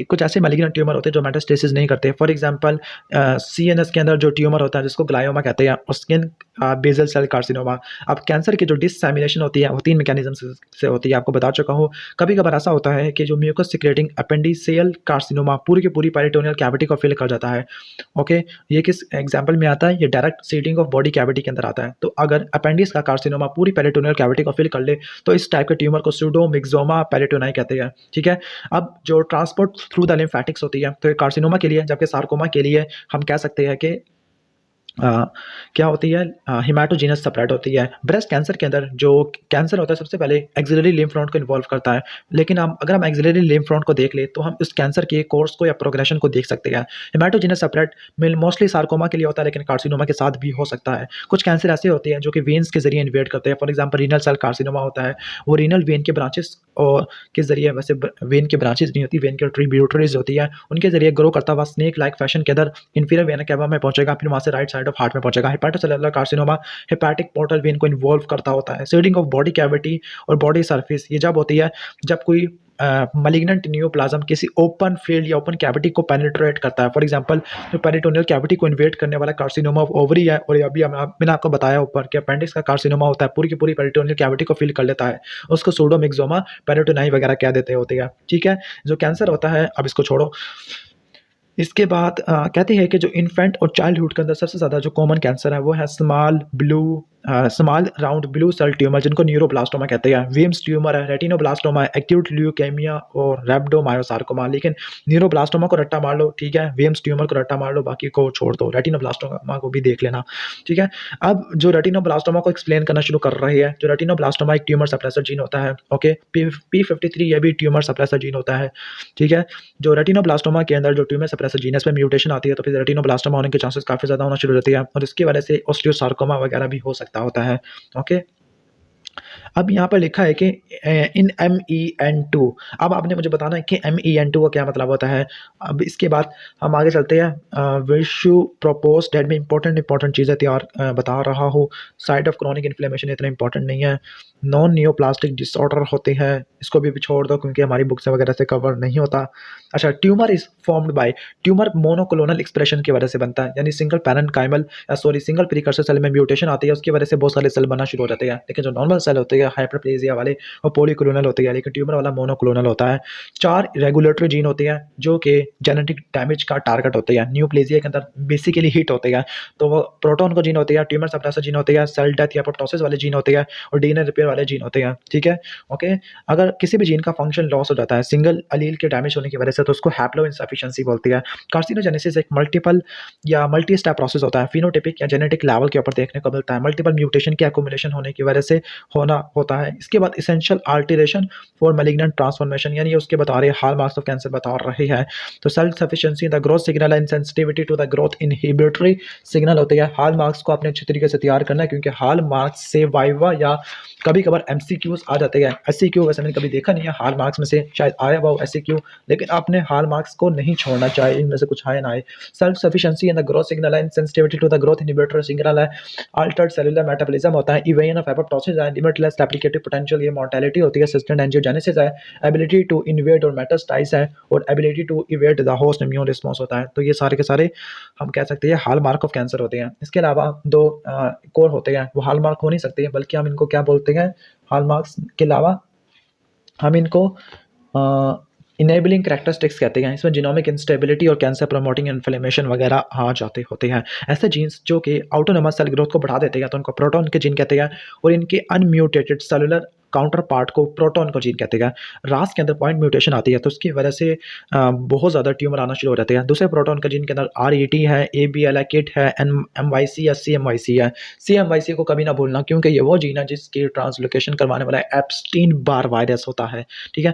कुछ ऐसे मैलिग्नेंट ट्यूमर होते हैं जो मेटास्टेसिस नहीं करते। फॉर एग्जांपल सीएनएस के अंदर जो ट्यूमर होता है जिसको ग्लायोमा कहते हैं, और स्किन बेसल सेल कार्सिनोमा। अब कैंसर की जो डिससेमिनेशन होती है वो 3 मैकेनिज्म से होती है, आपको बता चुका हूँ। कभी कभार ऐसा होता है कि जो म्यूकस सिक्रेटिंग अपेंडिसेल कार्सिनोमा पूरी की पूरी पेरिटोनियल कैविटी को फिल कर जाता है। ओके, ये किस एग्जाम्पल में आता है? ये direct seeding of body cavity के अंदर आता है। तो अगर अपेंडिक्स का कार्सिनोमा पूरी पेरिटोनियल कैविटी को फिल कर ले, तो इस टाइप के ट्यूमर को सूडोमिक्सोमा पेरिटोनाई कहते हैं। ठीक है, अब जो ट्रांसपोर्ट थ्रू द लिम्फेटिक्स होती है, तो ये कार्सिनोमा के लिए, जबकि सार्कोमा के लिए हम कह सकते हैं कि क्या होती है? हेमाटोजेनस सेपरेट होती है। ब्रेस्ट कैंसर के अंदर जो कैंसर होता है सबसे पहले एक्सिलरी लिम्फ नोड को इन्वॉल्व करता है, लेकिन हम अगर हम एक्सिलरी लिम्फ नोड को देख ले तो हम इस कैंसर के कोर्स को या प्रोग्रेशन को देख सकते हैं। हेमाटोजेनस सेपरेट मोस्टली सार्कोमा के लिए होता है, लेकिन कार्सिनोमा के साथ भी हो सकता है। कुछ कैंसर ऐसे होते हैं जो कि वेन्स के जरिए इन्वेड करते हैं। For example renal cell carcinoma होता है, वो रीनल वेन के ब्रांचेस और के जरिए, वैसे वेन के ब्रांचेस नहीं होती, वेन के ट्रिब्यूटरीज होती है, उनके जरिए ग्रो करता हुआ स्नेक लाइक फैशन के अंदर इंफीरियर वेना कैवा में पहुंचेगा, फिर वहाँ से राइट साइड ऑफ हार्ट में पहुंचेगा। Hepatocellular carcinoma hepatic portal vein को इन्वॉल्व करता होता है। सीडिंग ऑफ बॉडी कैविटी और बॉडी सरफेस, ये जब होती है जब कोई मलिग्नेंट नियोप्लाज्म किसी ओपन फील्ड या ओपन कैविटी को पेनिट्रेट करता है। फॉर एग्जांपल जो पेरिटोनियल कैविटी को इन्वेड करने वाला कार्सिनोमा ऑफ ओवरी है, और अभी मैंने आपको बताया ऊपर कि अपेंडिक्स का कार्सिनोमा होता है, पूरी की पूरी पेरिटोनियल कैविटी को फिल कर लेता है, उसको सूडोमिक्सोमा पेरिटोनाई वगैरह कह देते होते हैं। ठीक है, जो कैंसर होता है, अब इसको छोड़ो। इसके बाद कहते हैं कि जो इन्फेंट और चाइल्डहुड के अंदर सबसे ज़्यादा जो कॉमन कैंसर है वो है small round blue cell tumour, जिनको न्यूरोब्लास्टोमा कहते हैं। वीम्स ट्यूमर है, रेटिनोब्लास्टोमा है, एक्यूट ल्यूकेमिया और रैप्डोमायोसार्कोमा। लेकिन न्यूरोब्लास्टोमा को रट्टा मार लो, ठीक है, वीम्स ट्यूमर को रट्टा मार लो, बाकी को छोड़ दो। रेटिनोब्लास्टोमा को भी देख लेना। ठीक है, अब जो रेटिनोब्लास्टोमा को एक्सप्लेन करना शुरू कर रही है, जो रेटिनोब्लास्टोमा एक ट्यूमर सप्रेसर जीन होता है। ओके, P53 ये भी ट्यूमर सप्रेसर जीन होता है। ठीक है, जो रेटिनोब्लास्टोमा के अंदर जो ट्यूमर सप्रेसर जीनस में म्यूटेशन आती है, तो फिर रेटिनोब्लास्टोमा होने के चांसेस काफ़ी ज़्यादा होना शुरू होती है, और इसकी वजह से ऑस्टियोसार्कोमा वगैरह भी हो सकता होता है। ओके, अब यहाँ पर लिखा है कि इन MEN2। अब आपने मुझे बताना है कि MEN2 का क्या मतलब होता है। अब इसके बाद हम आगे चलते हैं। विशु प्रोपोज डेट में इंपॉर्टेंट चीज़ें तैयार बता रहा हूँ। साइड ऑफ क्रॉनिक इन्फ्लेमेशन इतना इंपॉर्टेंट नहीं है। नॉन नियोप्लास्टिक डिसऑर्डर होते हैं, इसको भी छोड़ दो क्योंकि हमारी बुक्स वगैरह से कवर नहीं होता। अच्छा, tumour is formed by, tumour monoclonal expression की वजह से बनता है, यानी सिंगल प्रीकर्सर सेल में म्यूटेशन आती है, उसकी वजह से बहुत सारे सेल बनना शुरू हो जाते हैं। लेकिन जो नॉर्मल सेल होते हैं हाइपरप्लेजिया वाले वो पॉलीक्लोनल होते हैं, लेकिन ट्यूमर वाला मोनोक्लोनल होता है। 4 रेगुलेटरी जीन होते हैं जो कि जेनेटिक डैमेज का टारगेट होते हैं। न्यूप्लेजिया के अंदर बेसिकली हिट होते हैं, तो वो प्रोटॉन को जीन होते हैं, ट्यूमर सप्रेसर जीन होते हैं, सेल डेथ या अपोप्टोसिस वाले जीन होते हैं, और डीएनए रिपेयर वाले जीन होते हैं। ठीक है, ओके। अगर किसी भी जीन का फंक्शन लॉस हो जाता है सिंगल अलील के डैमेज होने की वजह से, तो उसको हैप्लो इनसफिशिएंसी बोलती है। कार्सिनोजेनेसिस एक मल्टीपल या मल्टी स्टेप प्रोसेस होता है, फिनोटाइपिक या जेनेटिक लेवल के ऊपर देखने को मिलता है। मल्टीपल म्यूटेशन की एक्युमुलेशन होने की वजह से होता है। इसके बाद essential alteration for malignant transformation, यानी उसके बता रहे हॉल मार्क्स ऑफ कैंसर बता रही है। तो self sufficiency the growth signal and sensitivity to the growth inhibitory signal होते हैं। हॉल मार्क्स को आपने अच्छी तरीके से तैयार करना है, क्योंकि हॉल मार्क्स से वाइवा या कभी कभार MCQs आ जाते हैं। SCQ वैसे मैंने कभी देखा नहीं है, हॉल मार्क्स में से शायद आया हुआ हो ऐसे क्यों, लेकिन आपने हॉल मार्क्स को नहीं छोड़ना चाहिए, इनमें से कुछ आए ना आए। Self sufficiency in the growth signal है, sensitivity to the growth inhibitor signal है, अल्टर्ड सेलुलर मेटाबॉलिज्म होता है, इवेन ऑफ एपोप्टोसिस है, लिमिटलेस रेप्लिकेटिव पोटेंशियल, ये मोर्टेलिटी होती है, सस्टेन्ड एंजियोजेनेसिस है, एबिलिटी टू इन्वेड और मेटास्टाइज है, और ability to evade the host immune response होता है। तो ये सारे के सारे हम कह सकते हैं हॉलमार्क ऑफ कैंसर होते हैं। इसके अलावा दो कोर होते हैं, वो हॉलमार्क हो नहीं सकते, बल्कि हम इनको क्या बोलते हैं, हॉलमार्क्स के अलावा हम इनको इनेबलिंग कैरेक्टरिस्टिक्स कहते हैं। इसमें जीनोमिक इंस्टेबिलिटी और कैंसर प्रमोटिंग इन्फ्लेमेशन वगैरह आ जाते होते हैं। ऐसे जीन्स जो कि ऑटोनोमस सेल ग्रोथ को बढ़ा देते हैं तो उनको प्रोटॉन के जीन कहते हैं, और इनके अनम्यूटेटेड सेलुलर काउंटर पार्ट को प्रोटॉन को जीन कहते हैं। रास के अंदर पॉइंट म्यूटेशन आती है तो उसकी वजह से बहुत ज़्यादा ट्यूमर आना शुरू हो जाते हैं। दूसरे प्रोटॉन का जीन के अंदर RET है, ABL है, KIT है, MYC या CMYC है। CMYC को कभी ना भूलना, क्योंकि ये वो जीन है जिसकी ट्रांसलोकेशन करवाने वाला एप्स्टीन बार वायरस होता है, ठीक है।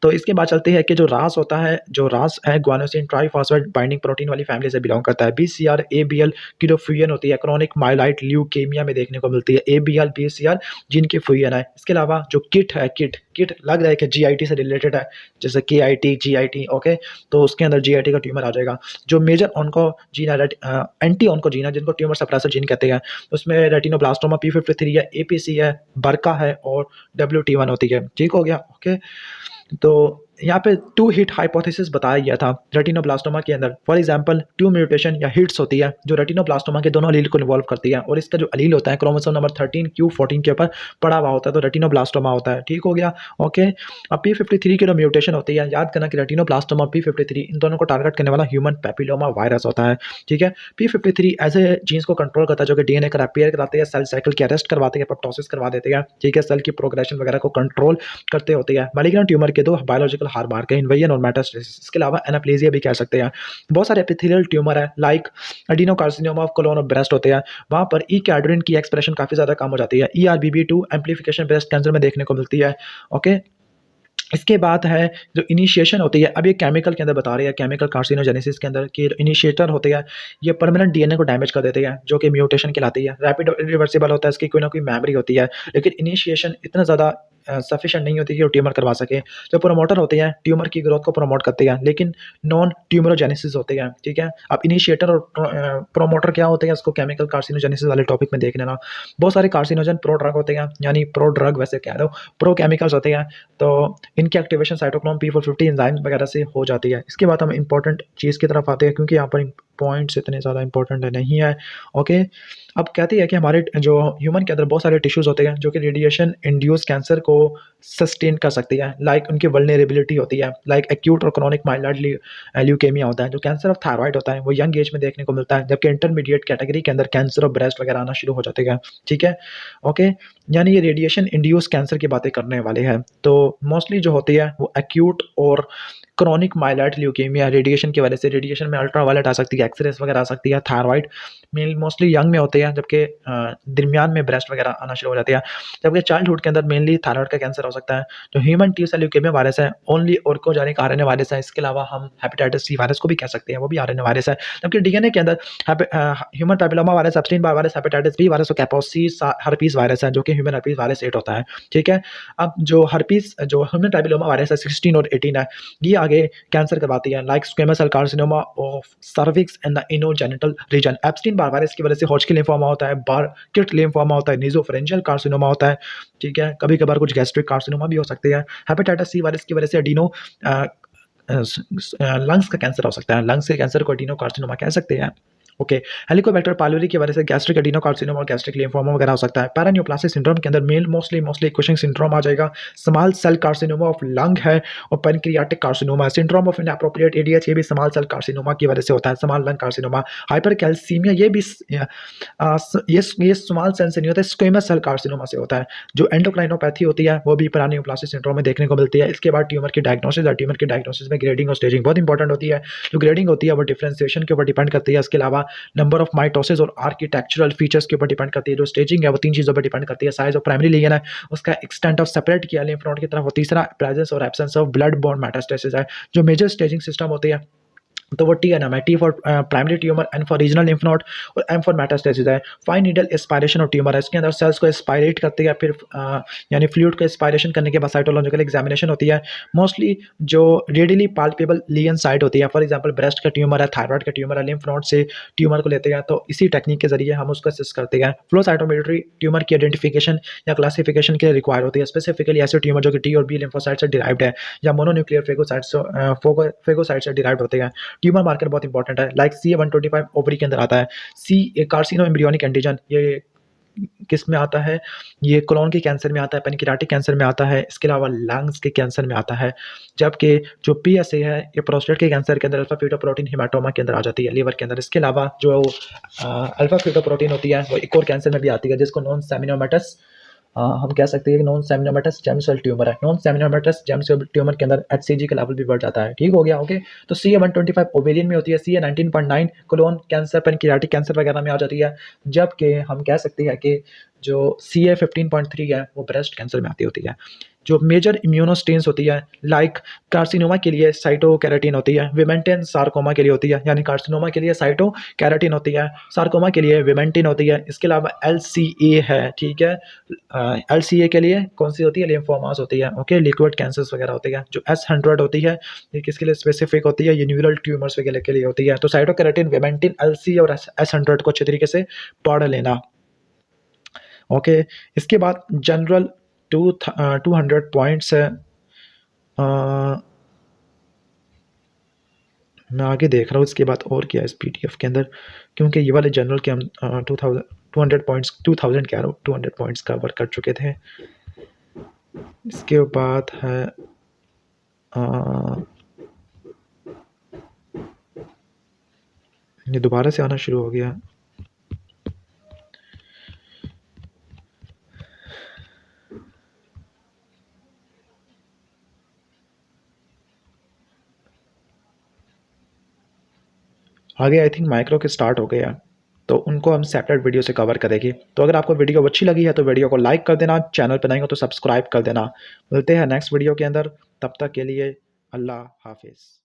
तो इसके बाद चलते हैं कि जो रास होता है, जो रास है ग्वानोसिन ट्राइफॉस्फेट बाइंडिंग प्रोटीन वाली फैमिली से बिलोंग करता है। BCR ABL की जो फ्यूजन होती है क्रोनिक माइलाइट ल्यूकेमिया में देखने को मिलती है। ABL BCR जीन की फ्यूजन है। इसके अलावा जो किट है, किट लग रहा है कि GIT से रिलेटेड है, जैसे KIT GIT, ओके, तो उसके अंदर GIT का ट्यूमर आ जाएगा। जो मेजर ऑन्को जीन है, एंटी ऑन्को जीन है, जिनको ट्यूमर सप्रेसर जीन कहते हैं, उसमें रेटिनोब्लास्टोमा P53 है, APC है, बरका है और WT1 होती है। ठीक हो गया, ओके। तो यहाँ पे 2 हिट हाइपोथेसिस बताया गया था रेटिनोब्लास्टोमा के अंदर। फॉर एग्जांपल 2 म्यूटेशन या हिट्स होती है जो रेटिनोब्लास्टोमा के दोनों अलील को इन्वॉल्व करती है, और इसका जो अलील होता है क्रोमोसोम नंबर 13q14 के ऊपर पड़ा हुआ होता है, तो रेटिनोब्लास्टोमा होता है। ठीक हो गया, ओके। अब P53 की जो म्यूटेशन होती है, याद करना कि रेटिनोब्लास्टोमा P53 इन दोनों को टारगेट करने वाला ह्यूमन पैपिलोमा वायरस होता है, ठीक है। P53 ऐसे जीन्स को कंट्रोल करता है जो कि DNA का रिपेयर कराते हैं, सेल साइकिल की अरेस्ट करवाते हैं, एपोप्टोसिस करवा देते हैं, ठीक है, सेल की प्रोग्रेशन वगैरह को कंट्रोल करते होते हैं। मैलिग्नेंट ट्यूमर के दो बायोलॉजिकल हॉलमार्क है, इन्वेजन और मेटास्टेसिस। इसके अलावा एनाप्लेजिया भी कह सकते हैं। बहुत सारे एपिथेलियल ट्यूमर है लाइक एडिनोकार्सिनोमा ऑफ कोलोन और ब्रेस्ट होते हैं, वहाँ पर ई कैडरिन की एक्सप्रेशन काफ़ी ज़्यादा कम हो जाती है। ERBB2 एम्प्लीफिकेशन ब्रेस्ट कैंसर में देखने को मिलती है, ओके। इसके बाद है जो इनिशिएशन होती है, अब ये केमिकल के अंदर बता रहे हैं, केमिकल कार्सिनोजेनेसिस के अंदर कि इनिशिएटर होते हैं, ये परमानेंट DNA को डैमेज कर देते हैं जो कि म्यूटेशन कहलाती है। रैपिड रिवर्सिबल होता है, इसकी कोई ना कोई मेमोरी होती है, लेकिन इनिशिएशन इतना ज़्यादा सफिशिएंट नहीं होती कि वो ट्यूमर करवा सके। जो प्रोमोटर होते हैं ट्यूमर की ग्रोथ को प्रमोट करते हैं, लेकिन नॉन ट्यूमरोजेनेसिस होते हैं, ठीक है। अब इनिशिएटर और प्रोमोटर क्या होते हैं, इसको केमिकल कार्सिनोजेनेसिस वाले टॉपिक में देख लेना। बहुत सारे कार्सिनोजन प्रो ड्रग होते हैं, यानी प्रो ड्रग वैसे कह दो, प्रो केमिकल्स होते हैं, तो इनकी एक्टिवेशन साइटोक्रोम P450 एंजाइम वगैरह से हो जाती है। इसके बाद हम इंपॉर्टेंट चीज़ की तरफ आते हैं, क्योंकि यहाँ पर पॉइंट्स इतने ज़्यादा इंपॉर्टेंट नहीं है, ओके। अब कहती है कि हमारे जो ह्यूमन के अंदर बहुत सारे टिश्यूज़ होते हैं जो कि रेडिएशन इंड्यूस कैंसर को सस्टेन कर सकती है, लाइक उनकी वल्नरेबिलिटी होती है, लाइक एक्यूट और क्रोनिक माइल्ड ल्यूकेमिया होता है। जो कैंसर ऑफ थायराइड होता है वो यंग एज में देखने को मिलता है, जबकि इंटरमीडिएट कैटेगरी के अंदर कैंसर ऑफ ब्रेस्ट वगैरह आना शुरू हो जाते हैं, ठीक है, ओके। यानी ये रेडिएशन इंड्यूस कैंसर की बातें करने वाले हैं। तो मोस्टली जो होती है वो एक्यूट और क्रोनिक माइल्ड ल्यूकेमिया रेडिएशन की वजह से, रेडिएशन में अल्ट्रावायलेट आ सकती है, एक्सरेस वगैरह आ सकती है। थायराइड मेल मोस्टली यंग में होते हैं, जबकि दरमियान में ब्रेस्ट वगैरह आना शुरू हो जाती है, जबकि चाइल्डहुड के अंदर मेनली थायराइड का कैंसर हो सकता है। जो human T cell leukaemia virus है ओनली ऑर्कोजेनिक RNA वायरस है। इसके अलावा हम हेपेटाइटिस C वायरस को भी कह सकते हैं, वो भी RNA वायरस है। जबकि DNA के अंदर human papilloma virus, Epstein Barr virus, hepatitis B virus और कैपोसी हर्पीस वायरस है, जो कि ह्यूमन हर्पीस वायरस 8 होता है, ठीक है। अब जो ह्यूमन पैपिलोमा वायरस है 16 और 18 है, ये आगे कैंसर करवाती है, like squamous cell carcinoma of cervix and the anogenital region. Epstein Barr virus की वजह से हॉजकिन लिम्फोमा होता है, बारकेट लिम्फोमा होता है, नीजोफरेंजियल कार्सिनोमा होता है, ठीक है। कभी कभार कुछ गैस्ट्रिक कार्सिनोमा भी हो सकते हैं। हेपेटाइटिस C वायरस की वजह से एडिनो लंग्स का कैंसर हो सकता है, लंग्स के कैंसर को एडिनो कार्सिनोमा कह सकते हैं, ओके। हेलिकोबैक्टर पाइलोरी की वजह से गैस्ट्रिक एडिनोकार्सिनोमा और गैस्ट्रिक लिम्फोमा वगैरह हो सकता है। पैरान्यूप्लास्टिक सिंड्रोम के अंदर मेल मोस्टली कुशिंग सिंड्रोम आ जाएगा। Small cell carcinoma of lung है और पैनक्रियाटिक कार्सिनोमा है। सिंड्रोम ऑफ इनएप्रोप्रिएट ADH ये भी स्मॉल सेल कार्सिनोमा की वजह से होता है, स्मॉल लंग कार्सिनोमा। हाइपरकैल्सीमिया ये भी ये स्मॉल सेल से नहीं होता है, स्क्वेमस सेल कार्सिनोमा से होता है। जो एंडोक्राइनोपैथी होती है वो भी पैरान्यूप्लास्टिक सिंड्रोम में देखने को मिलती है। इसके बाद ट्यूमर की डायग्नोसिस है, ट्यूमर की डायग्नोसिस में ग्रेडिंग और स्टेजिंग बहुत इंपॉर्टेंट होती है। जो ग्रेडिंग होती है वो डिफरेंशिएशन के ऊपर डिपेंड करती है। इसके अलावा नंबर ऑफ माइटोसिस और आर्किटेक्चरल फीचर्स के ऊपर डिपेंड करती है। जो स्टेजिंग है वो 3 चीज़ों पर डिपेंड करती है, साइज ऑफ प्राइमरी लीजन है, उसका एक्सटेंट ऑफ सेपरेट किया लिम्फ नोड की तरफ, और तीसरा प्रेजेंस और absence of blood borne metastasis है। जो मेजर स्टेजिंग सिस्टम होती है तो वो टी का नाम है, T for primary tumour, N for regional lymph node और एम फॉर मेटास्टेसिस है। Fine needle aspiration of tumour है, इसके अंदर सेल्स को एस्पायरेट करती है, फिर यानी फ्लूइड को एस्पायरेशन करने के बाद साइटोलॉजिकल एग्जामिनेशन होती है। मोस्टली जो रेडिली पाल्पेबल लीजन साइट होती है, फॉर एग्जांपल ब्रेस्ट का ट्यूमर है, थायराइड का ट्यूमर है, लिम्फ नोड से ट्यूमर को लेते हैं, तो इसी टेक्निक के जरिए हम उसको असिस्ट करते हैं। फ्लो साइटोमेट्री ट्यूमर की आइडेंटिफिकेशन या क्लासिफिकेशन के लिए रिक्वायर होती है, स्पेसिफिकली ऐसे ट्यूमर जो कि टी और बी लिम्फोसाइट से डिराइव्ड है या मोनोन्यूक्लियर फेगोसाइट से डिराइव्ड होते हैं। ट्यूमर मार्कर बहुत इंपॉर्टेंट है, लाइक CA-125 ओवरी के अंदर आता है। सी कार्सिनो एम्ब्रियोनिक एंटीजन, ये किस में आता है, ये कोलोन के कैंसर में आता है, पैनक्रियाटिक कैंसर में आता है, इसके अलावा लंग्स के कैंसर में आता है। जबकि जो PSA है ये प्रोस्टेट के कैंसर के अंदर अल्फा फीटोप्रोटीन हिमाटोमा के अंदर आ जाती है, लीवर के अंदर। इसके अलावा जो अल्फा फीटोप्रोटीन होती है वो एक और कैंसर में भी आती है जिसको नॉन सेमिनोमेटस हम कह सकते हैं कि non seminomatous germ cell tumour है। Non seminomatous germ cell tumour के अंदर HCG का लेवल भी बढ़ जाता है। ठीक हो गया, ओके। तो CA-125 ओवेरियन में होती है, CA-19.9 colon cancer, pancreatic cancer वगैरह में आ जाती है। जबकि हम कह सकते हैं कि जो CA-15.3 है वो ब्रेस्ट कैंसर में आती होती है। जो मेजर इम्यूनोस्टेन्स होती है, लाइक कार्सिनोमा के लिए साइटोकैरेटिन होती है, विमेंटिन सार्कोमा के लिए होती है, यानी कार्सिनोमा के लिए साइटोकैरेटिन होती है, सार्कोमा के लिए विमेंटिन होती है। इसके अलावा LCA है, ठीक है। LCA के लिए कौन सी होती है, लिम्फोमास होती है, ओके। लिक्विड कैंसर्स वगैरह होती है। जो S100 होती है ये किसके लिए स्पेसिफिक होती है, यूनिवरल ट्यूमर्स वगैरह के लिए होती है। तो साइटोकैरेटिन, विमेंटिन, LCA और S100 को अच्छे तरीके से पढ़ लेना, ओके। इसके बाद जनरल 200 पॉइंट्स है। मैं आगे देख रहा हूँ इसके बाद और क्या है इस PDF के अंदर, क्योंकि ये वाले जनरल के हम 200 पॉइंट्स 2000 कह रहा हूँ 200 पॉइंट्स कवर कर चुके थे। इसके बाद है ये दोबारा से आना शुरू हो गया। आगे आई थिंक माइक्रो के स्टार्ट हो गया, तो उनको हम सेपरेट वीडियो से कवर करेंगे। तो अगर आपको वीडियो अच्छी लगी है तो वीडियो को लाइक कर देना, चैनल पर नए हो तो सब्सक्राइब कर देना। मिलते हैं नेक्स्ट वीडियो के अंदर, तब तक के लिए अल्लाह हाफिज़।